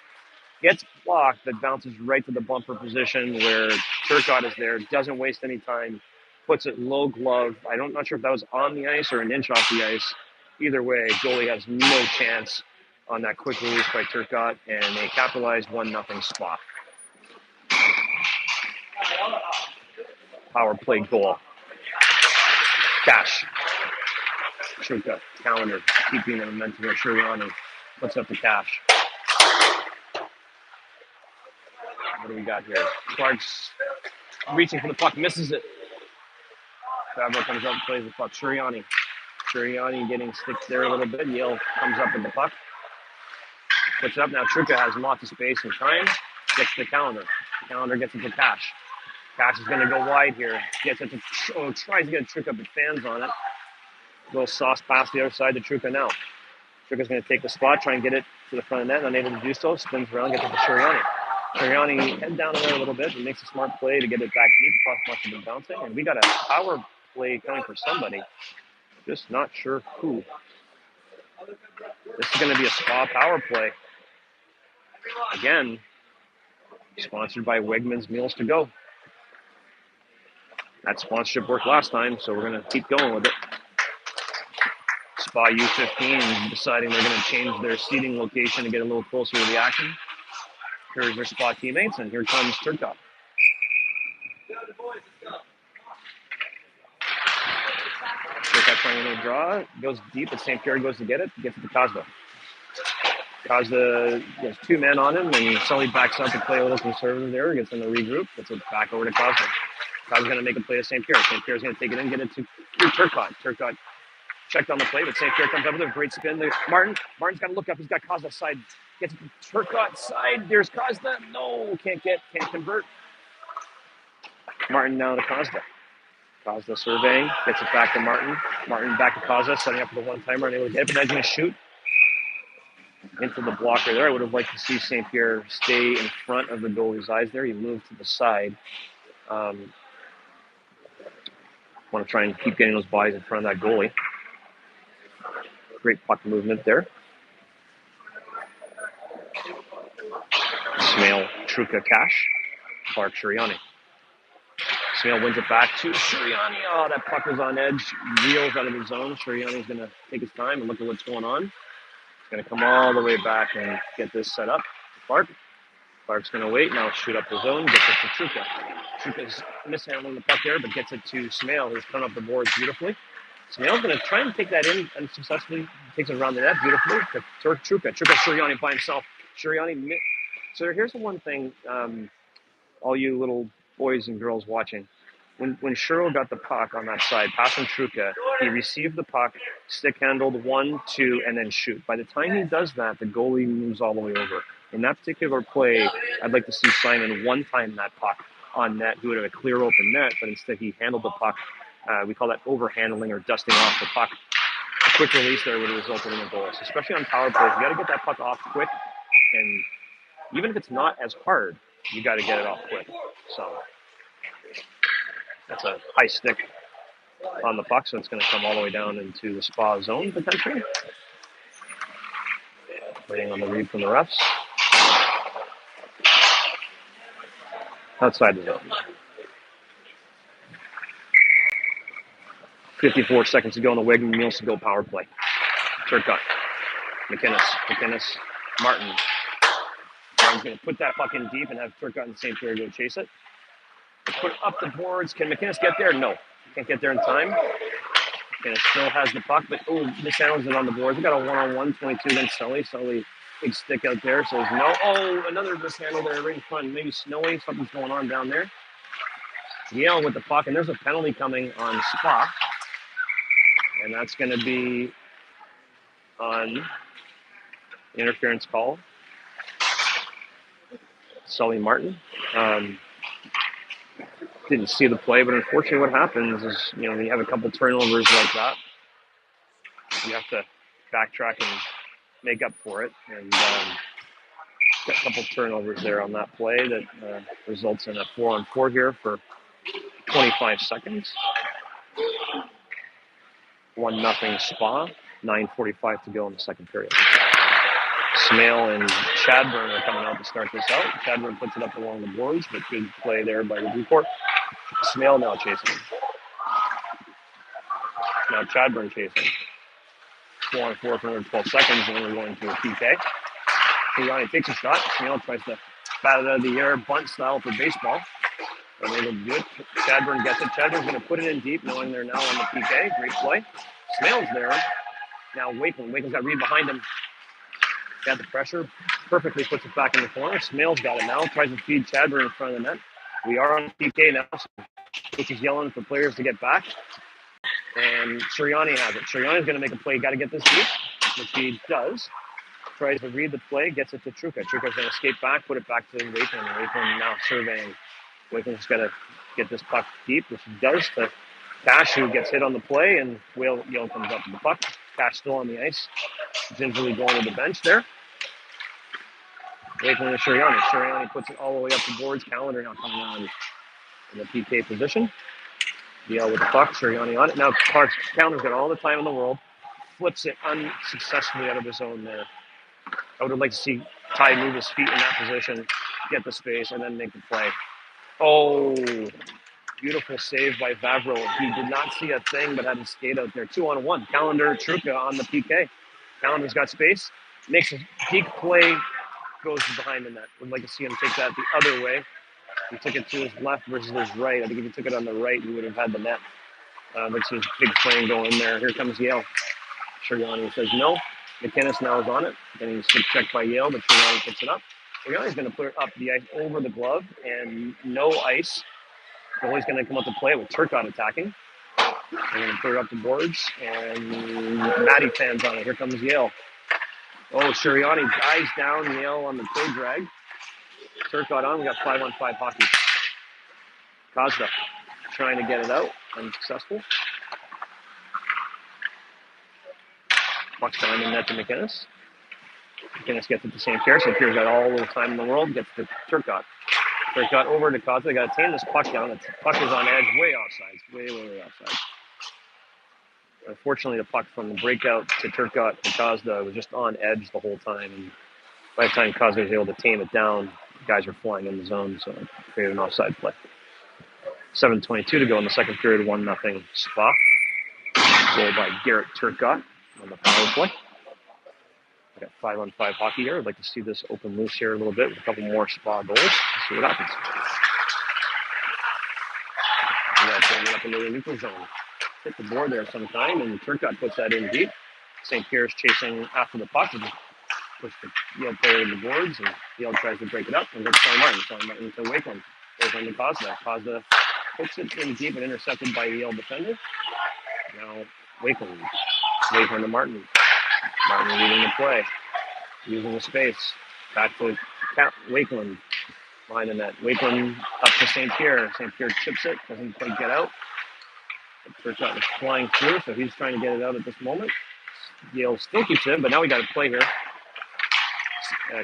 gets blocked, but bounces right to the bumper position where Turcotte is there, doesn't waste any time, puts it low glove. I'm not sure if that was on the ice or an inch off the ice. Either way, goalie has no chance on that quick release by Turcotte, and they capitalize 1-0 spot. Power play goal. Cash. Truca, calendar, keeping the momentum of Sirianni. Puts up the Cash. What do we got here? Clark's reaching for the puck, misses it. Fabro comes up, plays the puck. Sirianni getting sticked there a little bit. Yale comes up with the puck. Puts it up. Now Truca has lots of space and time. Gets the calendar. Calendar gets it to Cash. Cash is going to go wide here. Gets it to tries to get Truca, but fans on it. Little sauce pass the other side to Truca now. Truca's going to take the spot, try and get it to the front of the net, unable to do so. Spins around, gets it to Sirianni. Sirianni head down in there a little bit and makes a smart play to get it back deep. Puck must have been bouncing. And we got a power play coming for somebody. Just not sure who. This is going to be a SPA power play. Again, sponsored by Wegmans Meals to Go. That sponsorship worked last time, so we're going to keep going with it. SPA U14 deciding they're going to change their seating location to get a little closer to the action. Here's their SPA teammates, and here comes Turcotte. Turcotte trying a little draw, goes deep, but St. Pierre goes to get it, gets it to Cosda. Cosda gets two men on him, and Sully backs up to play a little conservative there, gets in the regroup, gets it back over to Cosda. Cosda's going to make a play to St. Pierre. St. Pierre's going to take it in, get it to Turcotte. Turcotte checked on the play, but St. Pierre comes up with a great spin. Martin's got to look up. He's got Cosda's side. Gets it to Turcotte's side. There's Cosda. No, can't convert. Martin now to Cosda. Cosda surveying. Gets it back to Martin. Martin back to Cosda, setting up for the one-timer. Unable to get it, but now he's going to shoot into the blocker there. I would have liked to see St. Pierre stay in front of the goalie's eyes there. He moved to the side. Want to try and keep getting those bodies in front of that goalie. Great puck movement there. Smail, Truca, Cash, Clark, Sirianni. Smail wins it back to Sirianni. Oh, that puck was on edge. Reels out of the zone. Sirianni's going to take his time and look at what's going on. He's going to come all the way back and get this set up. Clark. Clark's going to wait. Now shoot up the zone. Gets it to Truca. Truca's mishandling the puck there, but gets it to Smail, who's come up the boards beautifully. Smail's going to try and take that in and successfully takes it around the net beautifully. Truca, Sirianni by himself. Sirianni. So here's the one thing, all you little boys and girls watching. When Shuro got the puck on that side, pass from Truca, he received the puck, stick handled 1, 2, and then shoot. By the time he does that, the goalie moves all the way over. In that particular play, I'd like to see Simon one-time that puck on net. He would have a clear open net, but instead he handled the puck. We call that overhandling or dusting off the puck. A quick release there would have resulted in a goal. So especially on power plays, you got to get that puck off quick, and even if it's not as hard, you got to get it off quick. So that's a high stick on the puck, so it's going to come all the way down into the SPA zone potentially. Waiting on the read from the refs. Outside the zone. 54 seconds to go in the Wigman Nielsen go power play. Turcotte. McInnes. Martin. Martin's going to put that puck in deep and have Turcotte and St. Pierre go chase it. Put up the boards. Can McInnes get there? No. Can't get there in time. McInnes still has the puck, but mishandles it on the boards. We got a one-on-one, 22 against Sully. Sully, big stick out there, says no. Oh, another mishandle there right in front. Maybe snowing. Something's going on down there. Yale with the puck, and there's a penalty coming on SPA. And that's going to be on interference call. Sully Martin. Didn't see the play, but unfortunately what happens is, when you have a couple turnovers like that, you have to backtrack and make up for it. And got a couple turnovers there on that play that results in a 4-on-4 here for 25 seconds. 1-0 SPA, 9:45 to go in the second period. Smale and Chadburn are coming out to start this out. Chadburn puts it up along the boards, but good play there by the Newport. Smale now chasing. Now Chadburn chasing. 4-on-4 for another 12 seconds, and then we're going to a PK. Sirianni takes a shot. Smale tries to bat it out of the air, bunt style for baseball. And they look good. Chadburn gets it. Chadburn's going to put it in deep, knowing they're now on the PK. Great play. Smale's there. Now Wakeland. Wakeland's got Reed behind him. Got the pressure. Perfectly puts it back in the corner. Smale's got it now. Tries to feed Chadburn in front of the net. We are on PK now. So Coach is yelling for players to get back. And Sirianni has it. Sirianni's going to make a play. Got to get this deep, which he does. Tries to read the play. Gets it to Truca. Truca's going to skate back. Put it back to Wakeland. Wakeland now surveying. Wakeland's got to get this puck deep, which he does to Cash, who gets hit on the play, and Yale comes up with the puck. Cash still on the ice. Gingerly going to the bench there. Wakeland and Sirianni. Sirianni puts it all the way up the boards. Calendar now coming on in the PK position. Yale with the puck. Sirianni on it. Now Calendar's got all the time in the world. Flips it unsuccessfully out of his zone there. I would have liked to see Ty move his feet in that position, get the space, and then make the play. Oh, beautiful save by Vavro. He did not see a thing, but had to skate out there. 2-on-1. Calendar, Truca on the PK. Calendar's got space. Makes a peak play. Goes behind the net. Would like to see him take that the other way. He took it to his left versus his right. I think if he took it on the right, he would have had the net. Looks like big plane going in there. Here comes Yale. Sirianni says no. McInnes now is on it. Getting checked by Yale, but Sirianni puts it up. Sirianni's going to put it up the ice over the glove, and no ice. Goalie's going to come up to play with Turcotte attacking. They're going to put it up the boards, and Matty fans on it. Here comes Yale. Oh, Sirianni dives down. Yale on the play drag. Turcotte on. We got 5-on-5 hockey. Kozda trying to get it out. Unsuccessful. Puck's down in net to McInnes. McInnes gets it to St. Pierre. St. Pierre's got all the time in the world. Gets to Turcotte. Turcotte over to Kozda. They got to tame this puck down. The puck is on edge. Way offsides. Way offsides. Unfortunately, the puck from the breakout to Turcotte to Kozda was just on edge the whole time. And by the time Kozda was able to tame it down, guys were flying in the zone, so it created an offside play. 7:22 to go in the second period, 1-0 SPA. Goal by Garrett Turcotte on the power play. I got 5-on-5 hockey here. I'd like to see this open loose here a little bit with a couple more SPA goals. Let's see what happens. Get up into the neutral zone. Hit the board there sometime, and Turcotte puts that in deep. St. Pierre's chasing after the puck to push the Yale player in the boards, and Yale tries to break it up and gets Sully Martin. Sully Martin to Wakeland. Wakeland to Kozda. Kozda puts it in deep and intercepted by a Yale defender. Now Wakeland. Wakeland to Martin. Martin leading the play. Using the space. Back to Wakeland. behind the net. Wakeland up to St. Pierre. St. Pierre chips it, doesn't quite get out. Turcotte was flying through, so he's trying to get it out at this moment. Yale still keeps it in, but now we got to play here.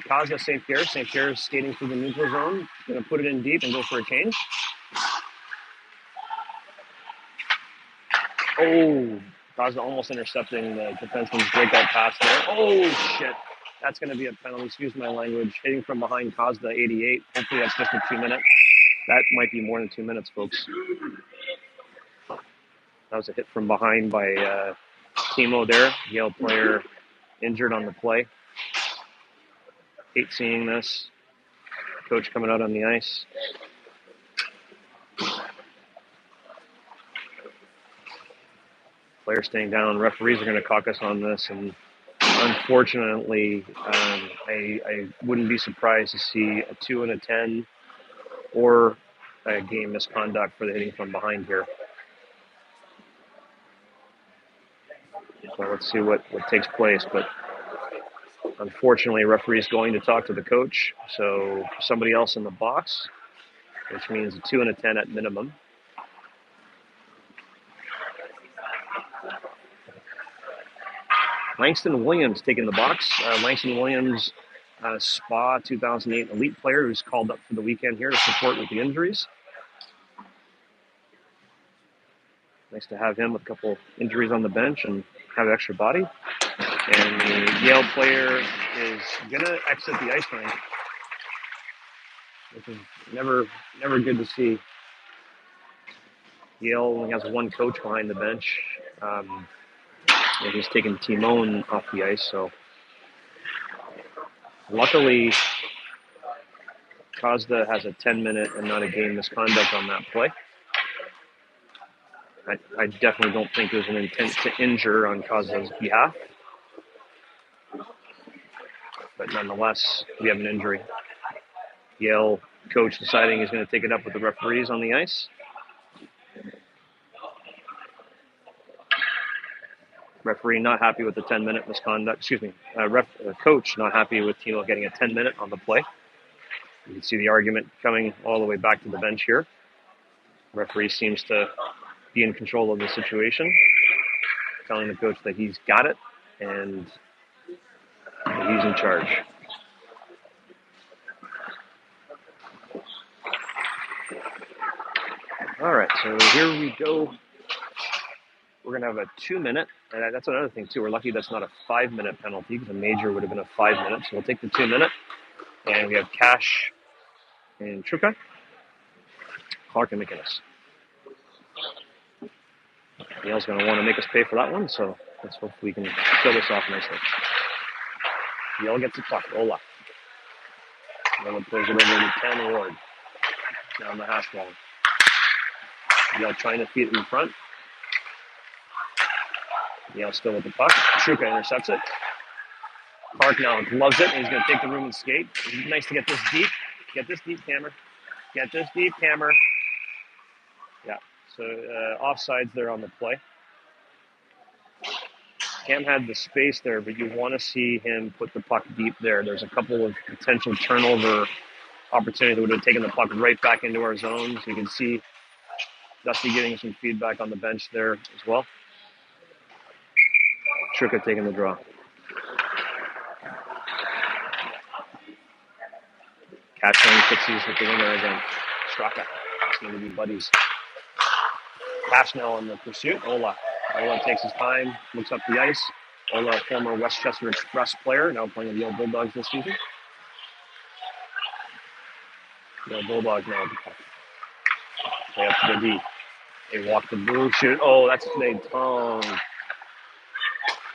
Kazna, St. Pierre. St. Pierre's skating through the neutral zone. Going to put it in deep and go for a change. Oh, Kazna almost intercepting the defenseman's breakout pass there. Oh, shit. That's going to be a penalty. Excuse my language. Hitting from behind Kazna, 88. Hopefully that's just a 2 minute. That might be more than 2 minutes, folks. That was a hit from behind by Timo there. Yale player injured on the play. Hate seeing this. Coach coming out on the ice. Player staying down. Referees are going to caucus on this, and unfortunately, I wouldn't be surprised to see a 2 and a 10 or a game misconduct for the hitting from behind here. So let's see what takes place. But unfortunately, referee is going to talk to the coach. So somebody else in the box, which means a 2 and a 10 at minimum. Langston Williams taking the box. Langston Williams, SPA 2008 elite player who's called up for the weekend here to support with the injuries. Nice to have him with a couple injuries on the bench and have extra body. And the Yale player is going to exit the ice rink, which is never good to see. Yale only has one coach behind the bench. And he's taken Timon off the ice, so luckily Kazda has a 10-minute and not a game misconduct on that play. I definitely don't think there's an intent to injure on Kazda's behalf, but nonetheless, we have an injury. Yale coach deciding he's going to take it up with the referees on the ice. Referee not happy with the 10-minute misconduct. Coach not happy with Timo getting a 10-minute on the play. You can see the argument coming all the way back to the bench here. Referee seems to be in control of the situation, telling the coach that he's got it and that he's in charge. All right, so here we go. We're going to have a 2 minute, and that's another thing, too. We're lucky that's not a 5-minute penalty, because a major would have been a 5 minute. So we'll take the 2 minute, and we have Cash and Truka, Clark and McInnes. Yale's going to want to make us pay for that one, so let's hope we can kill this off nicely. Yale gets the puck. Ola. Yale plays it over to 10 Ward. Down the hash wall. Yale trying to feed it in front. Yale still with the puck. Truka intercepts it. Clark now loves it, and he's going to take the room and skate. It's nice to get this deep. Get this deep, Hammer. Get this deep, Hammer. Yeah, so offsides there on the play. Cam had the space there, but you want to see him put the puck deep there. There's a couple of potential turnover opportunities that would have taken the puck right back into our zone. So you can see Dusty getting some feedback on the bench there as well. Truka taking the draw. Catching fixes with the winner again. Straka. It's going to be buddies. Cash now on the pursuit. Ola takes his time, looks up the ice. Ola, former Westchester Express player, now playing with the Yale Bulldogs this season. Yale Bulldogs now with the puck. Play up to the D. They walk the blue, shoot. Oh, that's made tongue.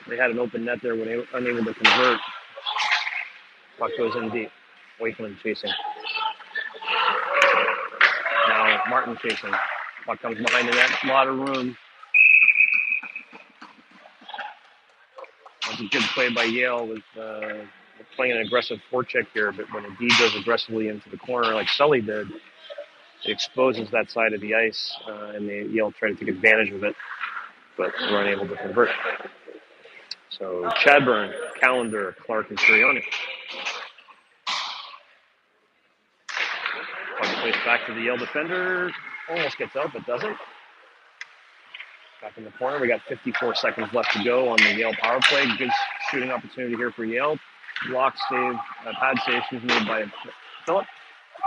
They had an open net there when they were unable to convert. Puck goes in deep. Wakeland chasing. Now Martin chasing. Puck comes behind the net. A lot of room. That's a good play by Yale with playing an aggressive forecheck here, but when a D goes aggressively into the corner like Sully did, it exposes that side of the ice, and Yale try to take advantage of it, but were unable to convert. So Chadburn, Callender, Clark, and Sirianni. Place back to the Yale defender. Almost gets out, but doesn't. Back in the corner. We got 54 seconds left to go on the Yale power play. Good shooting opportunity here for Yale. Block save, pad save made by Phillip.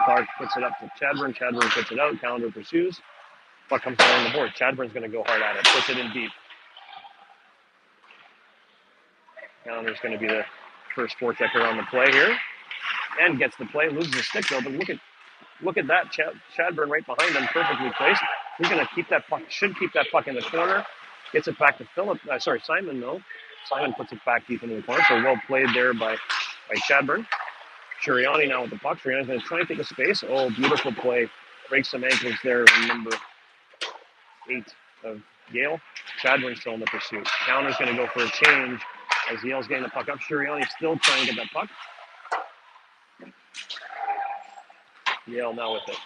Clark puts it up to Chadburn. Chadburn puts it out. Callender pursues. Puck comes along the board. Chadburn's going to go hard at it. Puts it in deep. Callender's going to be the first forechecker on the play here. And gets the play. Loses the stick though, but look at that. Chadburn right behind him, perfectly placed. He's going to keep that puck. Should keep that puck in the corner. Gets it back to Simon though. Simon puts it back deep into the corner. So well played there by Chadburn. Shuriani now with the puck. Shuriani's going to try and take a space. Oh, beautiful play. Breaks some ankles there. Number 8 of Yale. Chadburn's still in the pursuit. Callender's going to go for a change as Yale's getting the puck up. Shuriani's still trying to get that puck. Yale now with it.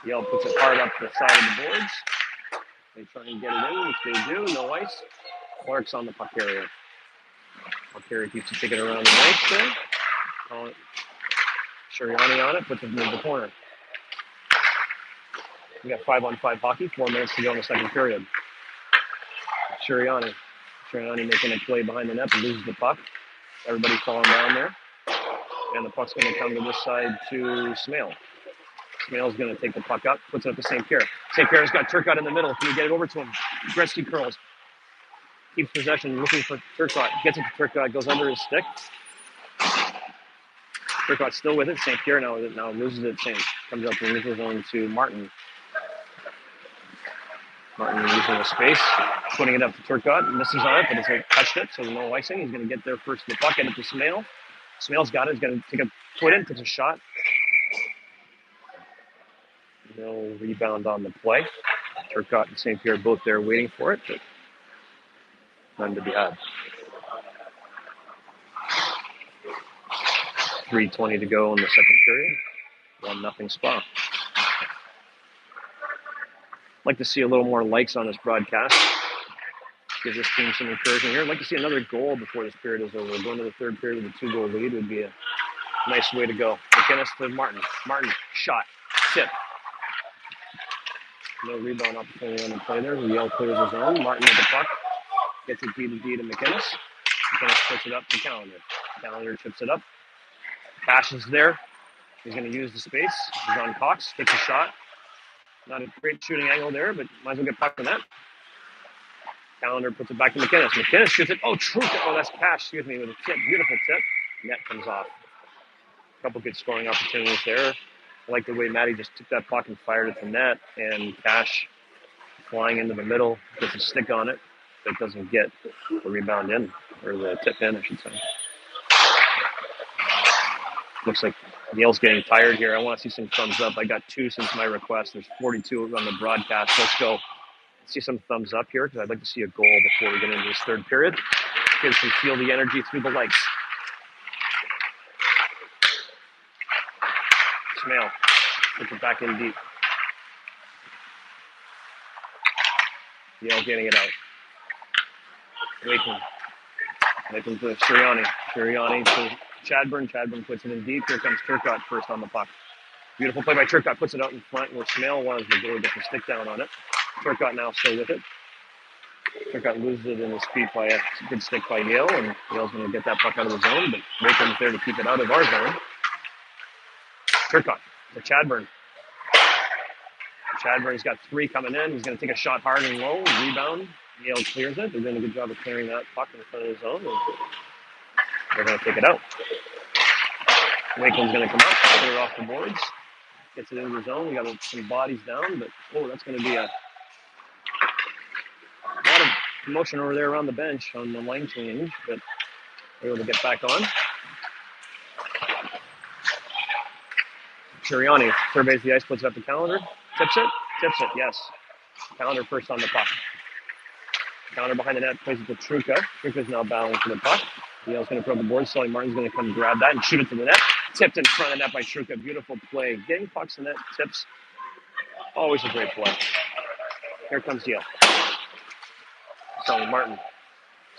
Yale puts it hard up the side of the boards. They try and get it in, which they do. No ice. Clark's on the puck carrier. Puck carrier keeps it taking around the ice there. Shuriani on it, puts it in the corner. We got 5-on-5 hockey, 4 minutes to go in the second period. Shuriani making a play behind the net, but loses the puck. Everybody falling down there. And the puck's going to come to this side to Smale. Smale's going to take the puck up, puts it up to St. Pierre. St. Pierre's got Turcotte in the middle. Can you get it over to him? Gretzky curls. Keeps possession, looking for Turcotte. Gets it to Turcotte, goes under his stick. Turcotte's still with it. St. Pierre now with it. Now loses it. Comes up in neutral zone to Martin. Martin using the space, putting it up to Turcotte. Misses on it, but it's touched it, so no icing. He's going to get there first to the puck, get it to Smale. Smale's got it. He's going to take a foot in, takes a shot. No rebound on the play. Turcotte and St. Pierre both there waiting for it, but none to be had. 3:20 to go in the second period. 1-0 SPA. I'd like to see a little more likes on this broadcast. Give this team some encouragement here. I'd like to see another goal before this period is over. Going to the third period with a 2-goal lead would be a nice way to go. McInnes to Martin. Martin, shot, tip. No rebound opportunity on the play there. Yale clears his own. Martin with the puck. Gets it D to McInnes. McInnes puts it up to Callender. Callender chips it up. Cash is there. He's going to use the space. He's on Cox. Takes a shot. Not a great shooting angle there, but might as well get puck in that. Callender puts it back to McInnes. McInnes shoots it. Oh, true. Oh, that's Cash, with a tip. Beautiful tip. Net comes off. A couple good scoring opportunities there. I like the way Matty just took that puck and fired it to net, and Cash flying into the middle, gets a stick on it, but doesn't get the rebound in, or the tip in, I should say. Looks like Yale's getting tired here. I want to see some thumbs up. I got 2 since my request. There's 42 on the broadcast. Let's go. Let's see some thumbs up here because I'd like to see a goal before we get into this third period. Kids can feel the energy through the likes. Smale puts it back in deep. Yale getting it out. Wakeman to Shuriani. Shuriani to Chadburn. Chadburn puts it in deep. Here comes Turcotte first on the puck. Beautiful play by Turcotte. Puts it out in front where Smale was. The goalie gets a stick down on it. Turcotte now still with it. Turcotte loses it in his feet by a good stick by Yale, and Yale's going to get that puck out of the zone, but Wakeman's there to keep it out of our zone. Turcotte to Chadburn. Chadburn's got 3 coming in. He's going to take a shot hard and low. Rebound. Yale clears it. They're doing a good job of clearing that puck in front of the zone. And they're going to take it out. Wakeman's going to come up, put it off the boards. Gets it into the zone. We got some bodies down, but that's going to be a lot of commotion over there around the bench on the line change, but they're able to get back on. Shuriani surveys the ice, puts it up to Callender. Tips it, yes. Callender first on the puck. Callender behind the net, plays it to Truca. Truca's now battling for the puck. Yale's going to throw the board. Sully Martin's going to come grab that and shoot it to the net. Tipped in front of the net by Truca. Beautiful play. Getting pucks in net, tips. Always a great play. Here comes Yale. Sully Martin's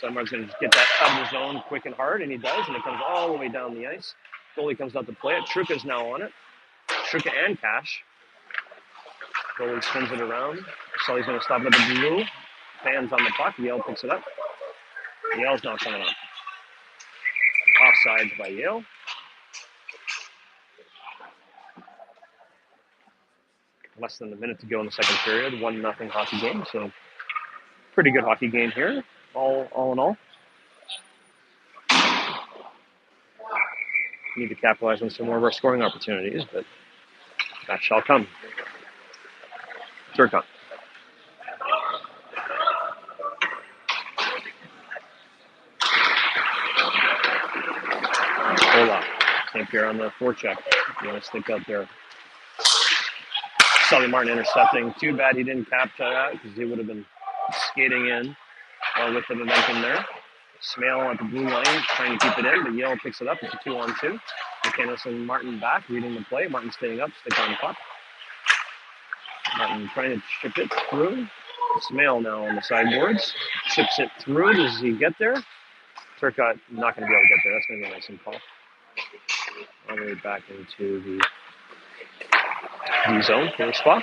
going to just get that out of the zone quick and hard, and he does, and it comes all the way down the ice. Goalie comes out to play it. Truca's now on it. Struka and Cash. Goalie spins it around. Sully's going to stop it at the blue. Fans on the puck. Yale picks it up. Yale's not coming up. Offsides by Yale. Less than a minute to go in the second period. 1-0 hockey game. So pretty good hockey game here. All in all. Need to capitalize on some more of our scoring opportunities, but that shall come. Turcotte. Hola. St. Pierre on the forecheck. You want to stick up there. Sully Martin intercepting. Too bad he didn't capture that because he would have been skating in with the momentum there. Smale at the blue line trying to keep it in, but Yale picks it up. It's a 2-on-2. McInnes and Martin back, reading the play. Martin staying up, stick on puck. Martin trying to chip it through. Smale now on the sideboards. Chips it through. Does he get there? Turcotte not going to be able to get there. That's going to be a nice call. All the way back into the D zone for the spot.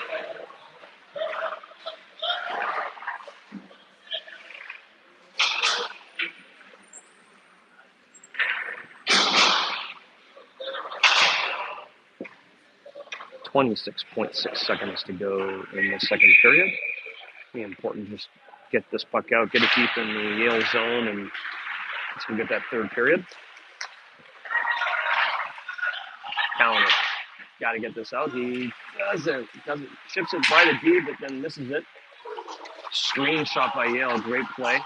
.6 seconds to go in the second period. Be important to just get this puck out, get it deep in the Yale zone, and let's go get that third period. Counter. Got to get this out. He doesn't. Chips it by the D, but then misses it. Screen shot by Yale. Great play.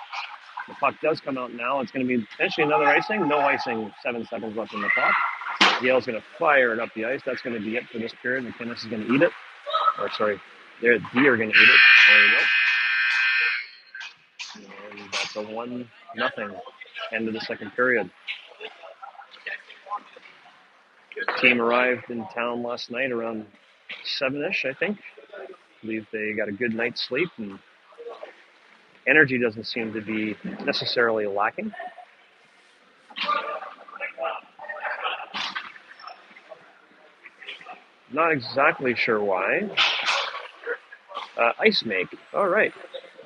The puck does come out now. It's going to be potentially another icing. No icing. 7 seconds left in the clock. Yale's going to fire it up the ice. That's going to be it for this period. McInnes is going to eat it. Or sorry, D are going to eat it. There we go. And that's a 1-0 end of the second period. Team arrived in town last night around 7-ish, I think. I believe they got a good night's sleep, and energy doesn't seem to be necessarily lacking. Not exactly sure why. Ice make. All right.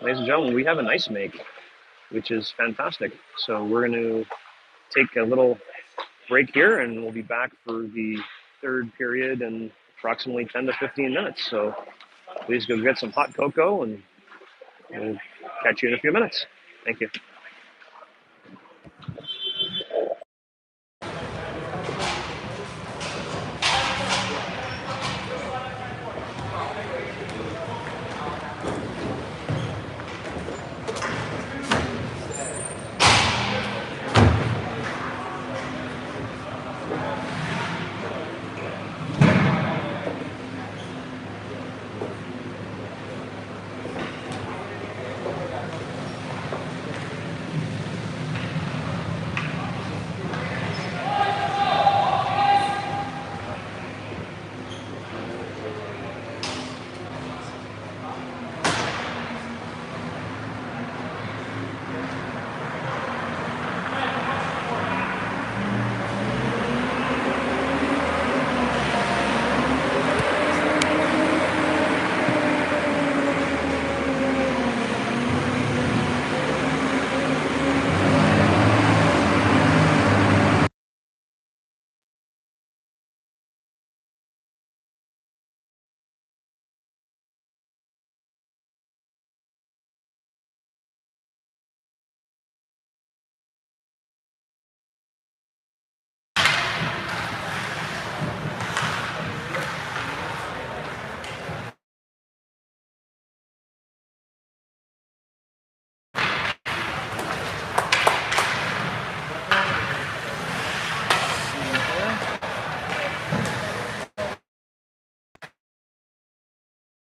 Ladies and gentlemen, we have an ice make, which is fantastic. So we're going to take a little break here, and we'll be back for the third period in approximately 10 to 15 minutes. So please go get some hot cocoa, and we'll catch you in a few minutes. Thank you.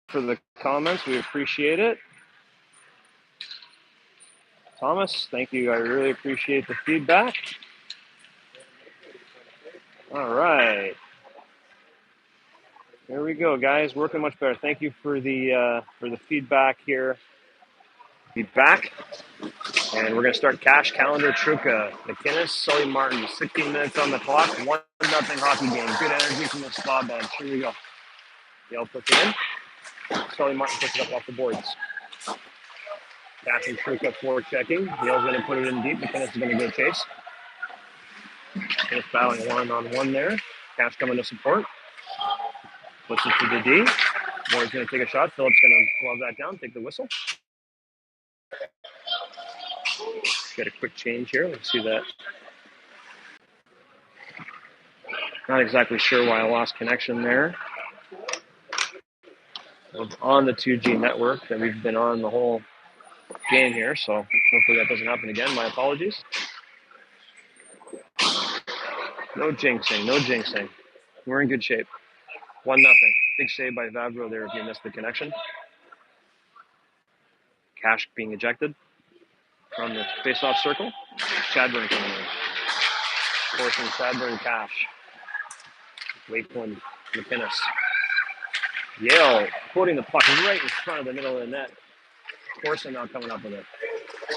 For the comments, we appreciate it. Thomas, thank you. I really appreciate the feedback. All right. There we go, guys. Working much better. Thank you for the feedback here. Be back And we're going to start Cash, Calendar, Truca, McInnes, Sully Martin. 16 minutes on the clock. 1-0 hockey game. Good energy from the spa bench. Here we go. Yale puts it in. Sully Martin puts it up off the boards. Cash and Truca forward checking. Yale's going to put it in deep. McInnes is going to go chase. McInnes battling one-on-one there. Cash coming to support. Puts it to the D. Moore's going to take a shot. Phillips going to glove that down, take the whistle. Get a quick change here. Let's see that. Not exactly sure why I lost connection there. I'm on the 2G network that we've been on the whole game here, so hopefully that doesn't happen again. My apologies. No jinxing, no jinxing. We're in good shape. 1-0. Big save by Vavro there if you missed the connection. Cash being ejected from the face-off circle. Chadburn coming in. Forcing Chadburn, Cash. Wakeland, McInnes. Yale putting the puck right in front of the middle of the net. Corson now coming up with it.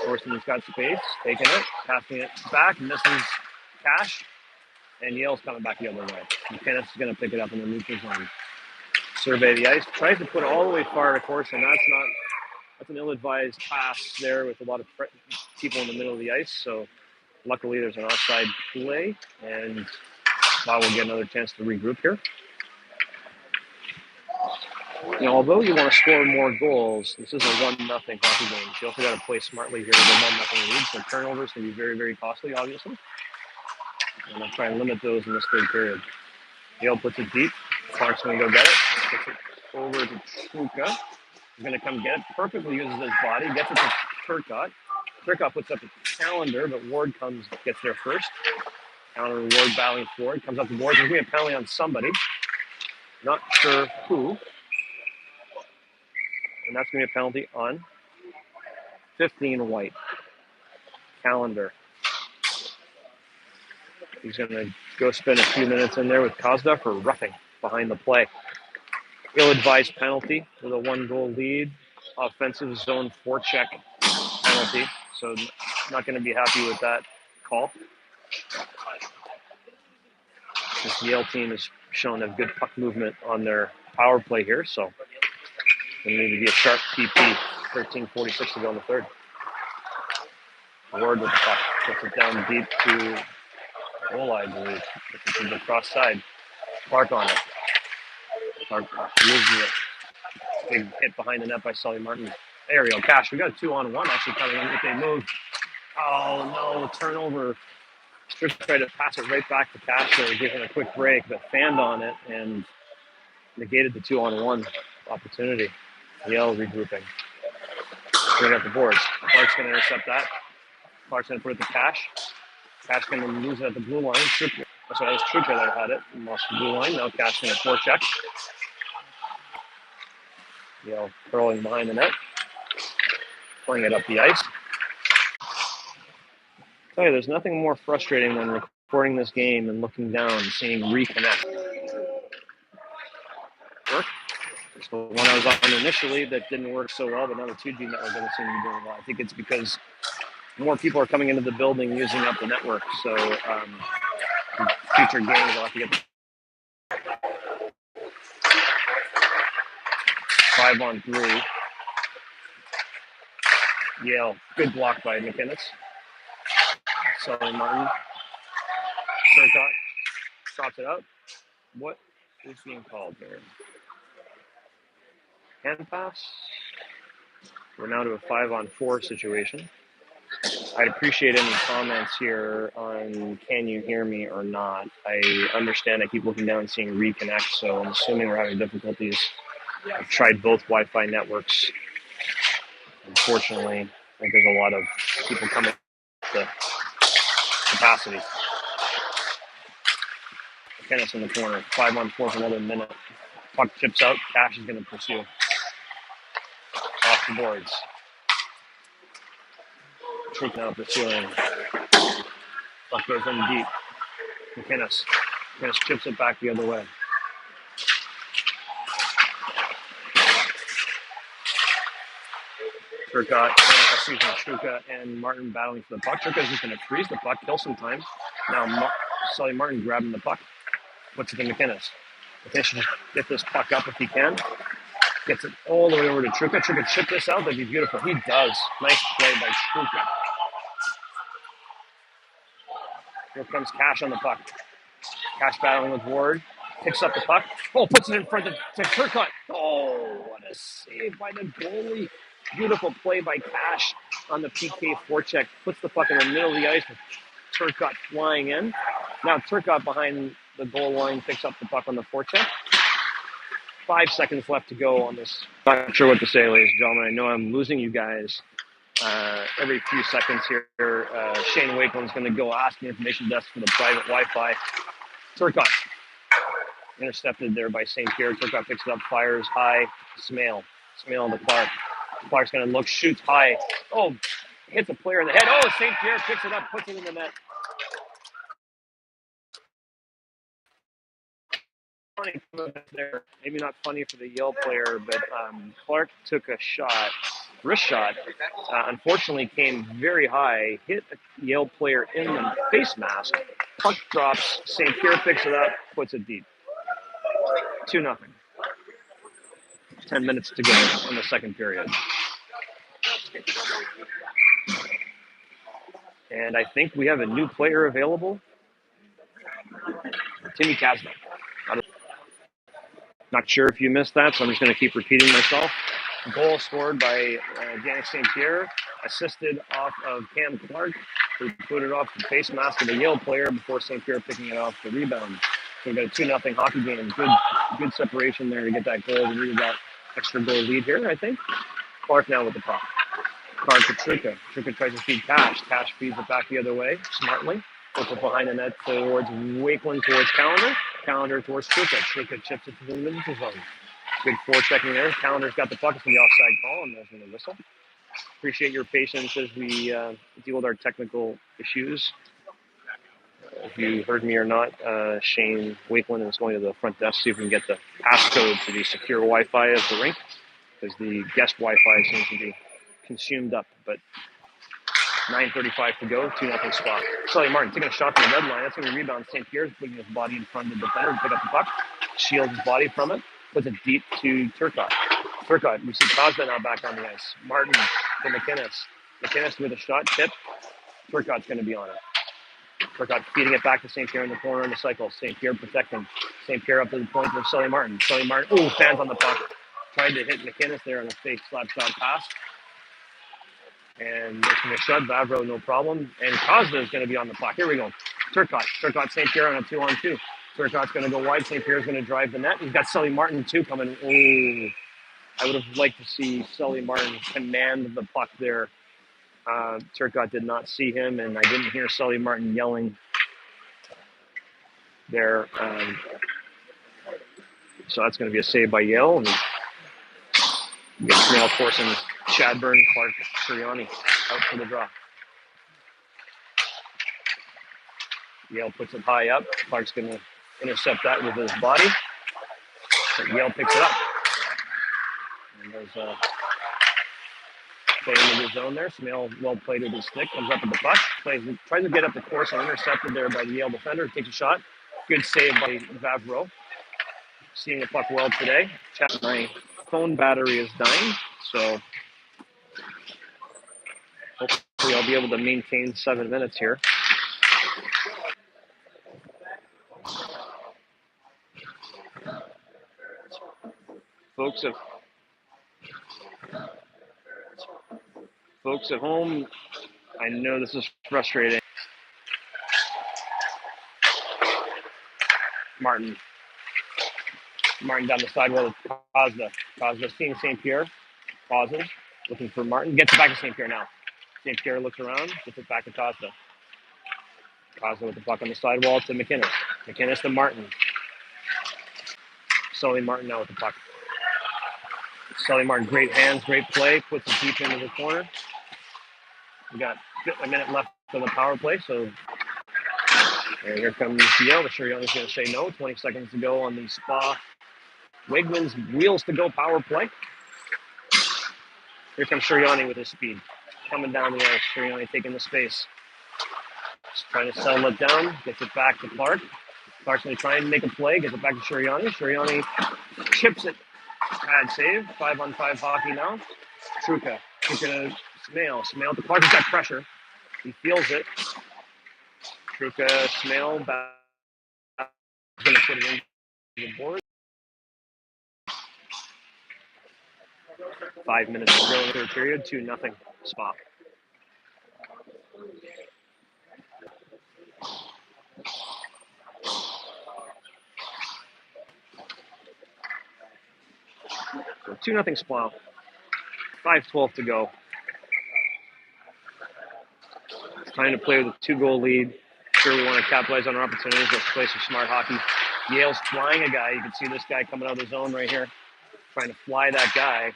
Corson's got space, taking it, passing it back, misses Cash, and Yale's coming back the other way. McInnes is going to pick it up in the neutral zone. Survey the ice, tries to put it all the way far to Corson. That's an ill-advised pass there with a lot of people in the middle of the ice. So luckily there's an offside play, and now we'll get another chance to regroup here. You know, although you want to score more goals, this is a 1-0 hockey game. You also got to play smartly here with a 1-0 lead. So turnovers can be very, very costly, obviously. And I'll try and limit those in this third period. Yale puts it deep. Clark's going to go get it. Puts it over to Truca. He's going to come get it. Perfectly uses his body. Gets it to Turcotte. Turcotte puts up a calendar, but Ward gets there first. Calendar and Ward battling forward. Comes up the board. There's going to be a penalty on somebody. Not sure who. And that's going to be a penalty on 15 White. Calendar. He's going to go spend a few minutes in there with Kozda for roughing behind the play. Ill-advised penalty with a 1-goal lead. Offensive zone forecheck penalty. So not going to be happy with that call. This Yale team has shown a good puck movement on their power play here. So there need to be a sharp TP. 13:46 to go in the third. Ward with the puck. Puts it down deep to Ola, I believe. Puts it to the cross side. Clark on it. Clark loses it. Big hit behind the net by Sully Martin. There we go. Cash. We got a 2-on-1 actually coming in if they move. Oh no, turnover. Strick tried to pass it right back to Cash there, give him a quick break, but fanned on it and negated the 2-on-1 opportunity. Yale regrouping. Bring up the boards. Clark's going to intercept that. Clark's going to put it to Cash. Cash going to lose it at the blue line. Sorry, that was Truca that had it. Lost the blue line. Now Cash going to forecheck. Yale curling behind the net. Pulling it up the ice. I'll tell you, there's nothing more frustrating than recording this game and looking down and seeing reconnect. Work. So when I was on initially, that didn't work so well, but now the 2G network doesn't seem to be doing well. I think it's because more people are coming into the building using up the network. So future games, I'll have to get 5-on-3. Yale, good block by McInnes. Sully Martin. Turcotte stops it out. What is being called here? Hand pass. We're now to a 5-on-4 situation. I'd appreciate any comments here on can you hear me or not. I understand I keep looking down and seeing reconnect, so I'm assuming we're having difficulties. I've tried both Wi-Fi networks. Unfortunately, I think there's a lot of people coming to capacity. Tennis in the corner. 5-on-4 for another minute. Puck chips out. Cash is going to pursue. Off the boards. Troop now pursuing. Puck goes in deep. McInnes. McInnes chips it back the other way. Struka and Martin battling for the puck. Struka's just going to freeze the puck, kill some time. Now Sully Martin grabbing the puck, puts it to McInnes. McInnes should just get this puck up if he can. Gets it all the way over to Struka. Struka chip this out. That'd be beautiful. He does. Nice play by Struka. Here comes Cash on the puck. Cash battling with Ward. Picks up the puck. Oh, puts it in front to Turcotte. Oh, what a save by the goalie. Beautiful play by Cash on the PK forecheck. Puts the puck in the middle of the ice with Turcotte flying in. Now Turcotte behind the goal line picks up the puck on the forecheck. 5 seconds left to go on this. Not sure what to say, ladies and gentlemen. I know I'm losing you guys every few seconds here. Shane Wakeland's going to go ask the information desk for the private Wi-Fi. Turcotte intercepted there by St. Pierre. Turcotte picks it up, fires high. Smale on the Clark. Clark's going to look, shoots high. Oh, hits a player in the head. Oh, St. Pierre picks it up, puts it in the net. Funny there. Maybe not funny for the Yale player, but Clark took a shot, wrist shot. Unfortunately, came very high, hit a Yale player in the face mask. Puck drops. St. Pierre picks it up, puts it deep. 2-0. 10 minutes to go in the second period. And I think we have a new player available. Timmy Kasna. Not sure if you missed that, so I'm just going to keep repeating myself. Goal scored by Yannick St. Pierre, assisted off of Cam Clark, who put it off the face mask of the Yale player before St. Pierre picking it off the rebound. So we've got a 2-0 hockey game. Good separation there to get that goal and really that extra goal lead here, I think. Clark now with the puck. Clark to Truca. Truca tries to feed Cash. Cash feeds it back the other way, smartly. Puts it behind the net towards Wakeland, towards Calendar. Calendar towards Truca. Truca chips it to the neutral zone. Good forechecking there. Calendar's got the puck. It's the offside call, and there's going to whistle. Appreciate your patience as we deal with our technical issues. If you heard me or not, Shane Wakeland is going to the front desk to see if we can get the passcode to the secure Wi-Fi of the rink, because the guest Wi-Fi seems to be consumed up. But 9:35 to go, 2-0 spot. Sully Martin taking a shot from the red line. That's going to rebound. St. Pierre's putting his body in front of the defender to pick up the puck. Shields his body from it. Puts it deep to Turcotte. Turcotte, we see Cosma now back on the ice. Martin to McInnes. McInnes with a shot, tip. Turcotte's going to be on it. Turcotte feeding it back to St. Pierre in the corner in the cycle. St. Pierre protecting. St. Pierre up to the point for Sully Martin. Sully Martin, fans on the puck. Tried to hit McInnes there on a fake slap shot pass. And it's going to shut Vavro, no problem. And Cosma is going to be on the puck. Here we go. Turcotte, St. Pierre on a 2-on-2. Turcotte's going to go wide. St. Pierre's going to drive the net. He's got Sully Martin, too, coming. I would have liked to see Sully Martin command the puck there. Turcotte did not see him, and I didn't hear Sully Martin yelling there. So that's going to be a save by Yale. And we get Smale forcing Chadburn, Clark, Sirianni out for the draw. Yale puts it high up. Clark's going to intercept that with his body. But Yale picks it up. And there's a play into the zone there. Smale well played with his stick. Comes up with the puck. Tries to get up the course and intercepted there by the Yale defender. Takes a shot. Good save by Vavro. Seeing the puck well today. My phone battery is dying, so hopefully I'll be able to maintain 7 minutes here. Folks at home, I know this is frustrating. Martin down the sidewall with Cosma. Cosma seeing St. Pierre. Pauses. Looking for Martin. Gets it back to St. Pierre now. St. Pierre looks around. Gets it back to Cosma. Cosma with the puck on the sidewall to McInnes. McInnes to Martin. Sully Martin now with the puck. Sully Martin, great hands, great play. Puts it deep into the corner. We got a minute left on the power play, so and here comes Yale. I'm sure Young's going to say no. 20 seconds to go on the SPA Wegmans wheels to go power play. Here comes Sirianni with his speed. Coming down the ice. Sirianni taking the space. Just trying to settle it down. Gets it back to Clark. Clark's going to try and make a play. Gets it back to Sirianni. Sirianni chips it. Bad save. 5-on-5 hockey now. Truca. Truca to Smale. Smale to Clark. He's got pressure. He feels it. Truca, Smale back. He's going to put it into the board. 5 minutes to go in the third period. 2-0 SPA. So 2-0 SPA. 5:12 to go. It's time to play with a 2-goal lead. Sure, we want to capitalize on our opportunities. Let's play some smart hockey. Yale's flying a guy. You can see this guy coming out of the zone right here, trying to fly that guy,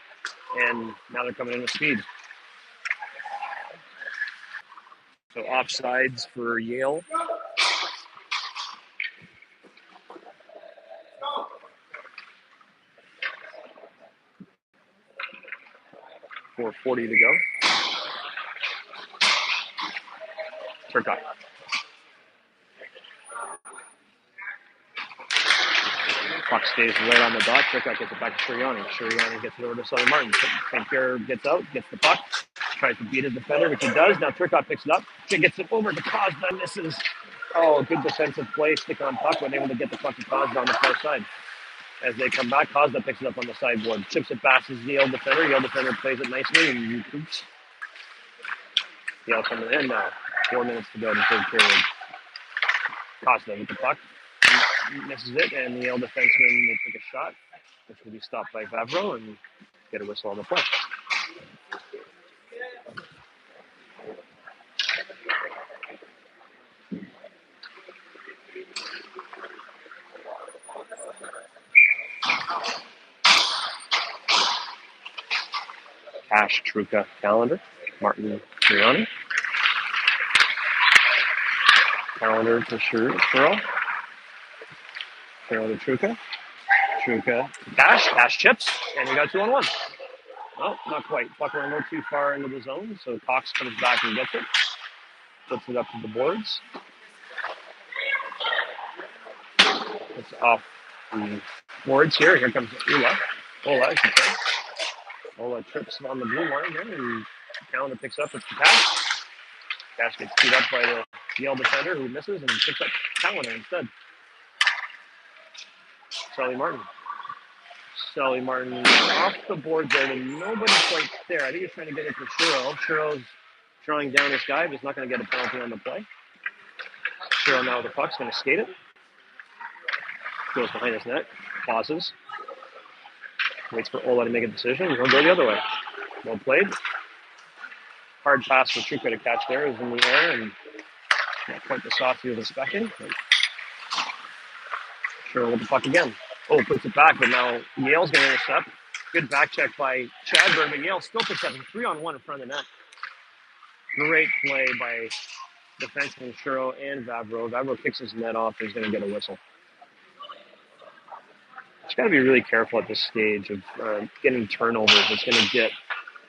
and now they're coming in with speed. So offsides for Yale. 4:40 to go. Turcotte. Puck stays right on the dot. Turcotte gets it back to Sirianni. Sirianni gets it over to Sully Martin. St. Pierre gets out, gets the puck, tries to beat his defender, which he does. Now Turcotte picks it up. He gets it over to Kozda. Misses. Oh, good defensive play. Stick on puck, but able to get the puck to Kozda on the far side. As they come back, Kozda picks it up on the sideboard. Chips it past his Yale defender. Yale defender plays it nicely. And oops. Yale coming in now. 4 minutes to go in the third period. Kozda with the puck. He misses it, and the Yale defenseman will take a shot, which will be stopped by Vavro and get a whistle on the play. Cash, Truca, Calendar, Martin, Sirianni. Calendar to Sherrill. Sherrill to Truca. Truca to Cash. Cash chips, and we got 2-on-1. No, not quite. Puck went a little too far into the zone, so Cox comes back and gets it. Puts it up to the boards. It's off the boards here. Here comes Ola, I should say. Ola trips on the blue line here, and Calendar picks up. It's the Cash. Cash gets beat up by the Yale defender, who misses and picks up Calendar instead. Sully Martin off the board there, and nobody quite there. I think he's trying to get it to Sherrill. Sherrill's throwing down this guy, but he's not going to get a penalty on the play. Sherrill now with the puck's going to skate it. Goes behind his net, pauses, waits for Ola to make a decision, and he'll go the other way. Well played. Hard pass for Truca to catch there. Is in the air and not quite the soft he was expecting. Sherrill with the puck again. Oh, puts it back, but now Yale's going to intercept. Good back check by Chadburn, but Yale still picks up 3-on-1 in front of the net. Great play by defenseman Sherrill and Vavro. Vavro kicks his net off. He's going to get a whistle. Just got to be really careful at this stage of getting turnovers. It's going to get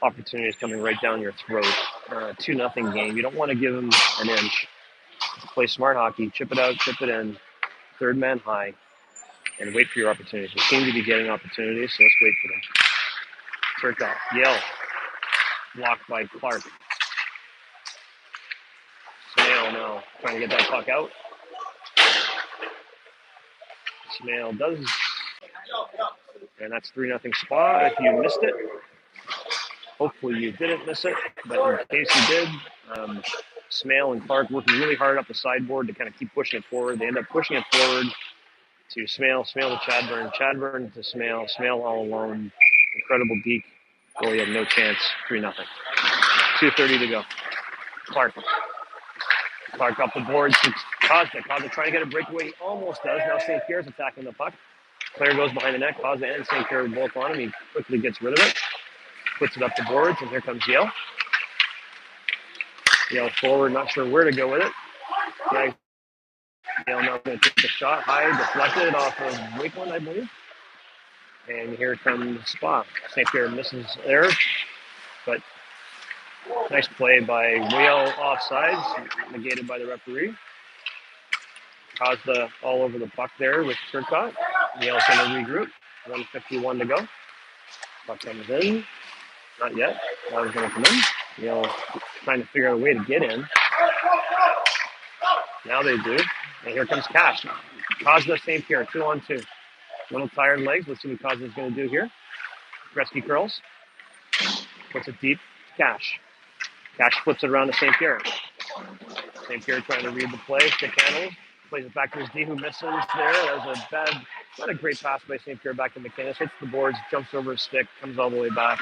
opportunities coming right down your throat. 2-0 game. You don't want to give them an inch. Play smart hockey. Chip it out, chip it in. Third man high. And wait for your opportunities. We seem to be getting opportunities, so let's wait for them. Turcotte. Yale. Blocked by Clark. Smale now trying to get that puck out. Smale does. And that's 3-0 SPA. If you missed it, hopefully you didn't miss it. But in case you did, Smale and Clark working really hard up the sideboard to kind of keep pushing it forward. They end up pushing it forward to Smale to Chadburn, Chadburn to Smale all alone. Incredible deke. Goalie had no chance. 3-0. 2:30 to go. Clark up the boards to Kozda. Kozda trying to get a breakaway. He almost does. Now St. Pierre's attacking the puck. Player goes behind the net. Kozda and St. Pierre are both on him. He quickly gets rid of it. Puts it up the boards, and here comes Yale. Yale forward, not sure where to go with it. Yale now going to take the shot. High, deflected off of Wakeland, I believe. And here comes SPA. St. Pierre misses there. but nice play by Yale offsides, negated by the referee. Kozda all over the puck there with Turcotte. Yale's going to regroup. 1:51 to go. Puck comes in. Not yet. Now he's going to come in. Yale trying to figure out a way to get in. Now they do. And here comes Cash. Kozda, St. Pierre, 2-on-2. Little tired legs. Let's see what Kozda's going to do here. Rescue curls. Puts it deep. Cash. Cash flips it around to St. Pierre. St. Pierre trying to read the play. Stick handles. Plays it back to his D, who misses there. That was a bad, not a great pass by St. Pierre back to McInnes. Hits the boards, jumps over his stick, comes all the way back.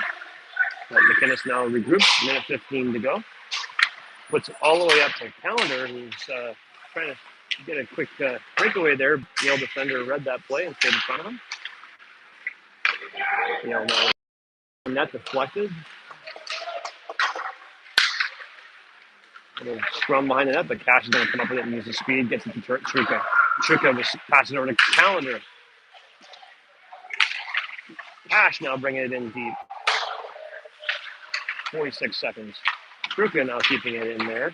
But McInnes now regroups. 1:15 to go. Puts it all the way up to Calendar, who's trying to get a quick breakaway there. Yale defender read that play and stayed in front of him. Yale now net deflected. A little scrum behind the net, but Cash is going to come up with it and use the speed. Gets it to Truca. Truca was passing over to Calendar. Cash now bringing it in deep. 46 seconds. Truca now keeping it in there.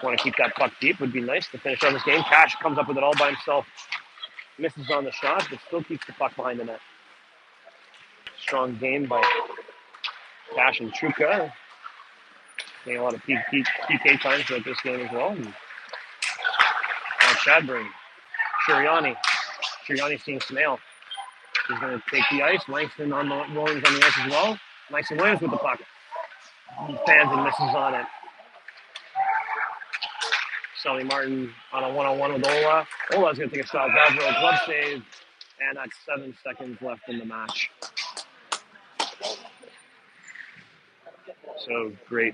Want to keep that puck deep. Would be nice to finish on this game. Cash comes up with it all by himself. Misses on the shot, but still keeps the puck behind the net. Strong game by Cash and Truca. Getting a lot of PK times throughout this game as well. And now Shadburn. Shiriani. Shiriani seeing Smale. He's going to take the ice. Langston on the Williams on the ice as well. Langston Williams with the puck. Fans and misses on it. Sully Martin on a one-on-one with Ola. Ola's going to take a shot. Vavro, glove save. And that's 7 seconds left in the match. So great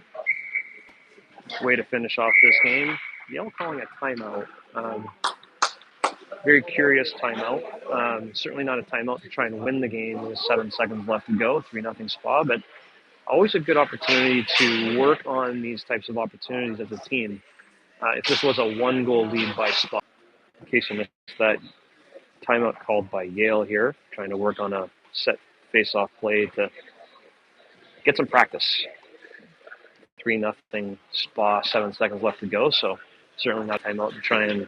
way to finish off this game. Yale calling a timeout. Very curious timeout. Certainly not a timeout to try and win the game with 7 seconds left to go, 3-0 SPA, but always a good opportunity to work on these types of opportunities as a team. If this was a 1-goal lead by SPA, in case you missed that, timeout called by Yale here, trying to work on a set face-off play to get some practice. 3-0 SPA, 7 seconds left to go, so certainly not timeout to try and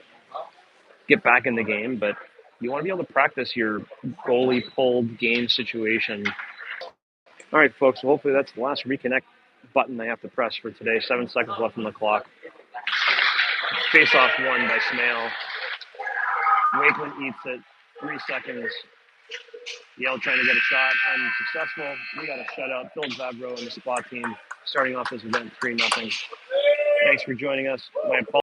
get back in the game, but you want to be able to practice your goalie pulled game situation. All right, folks, well, hopefully that's the last reconnect button I have to press for today. 7 seconds left on the clock. Face-off won by Smale. Wakeland eats it. 3 seconds. Yale trying to get a shot. Unsuccessful. We got a shutout. Phil Vavro and the SPA team starting off this event 3-0. Thanks for joining us. My apologies.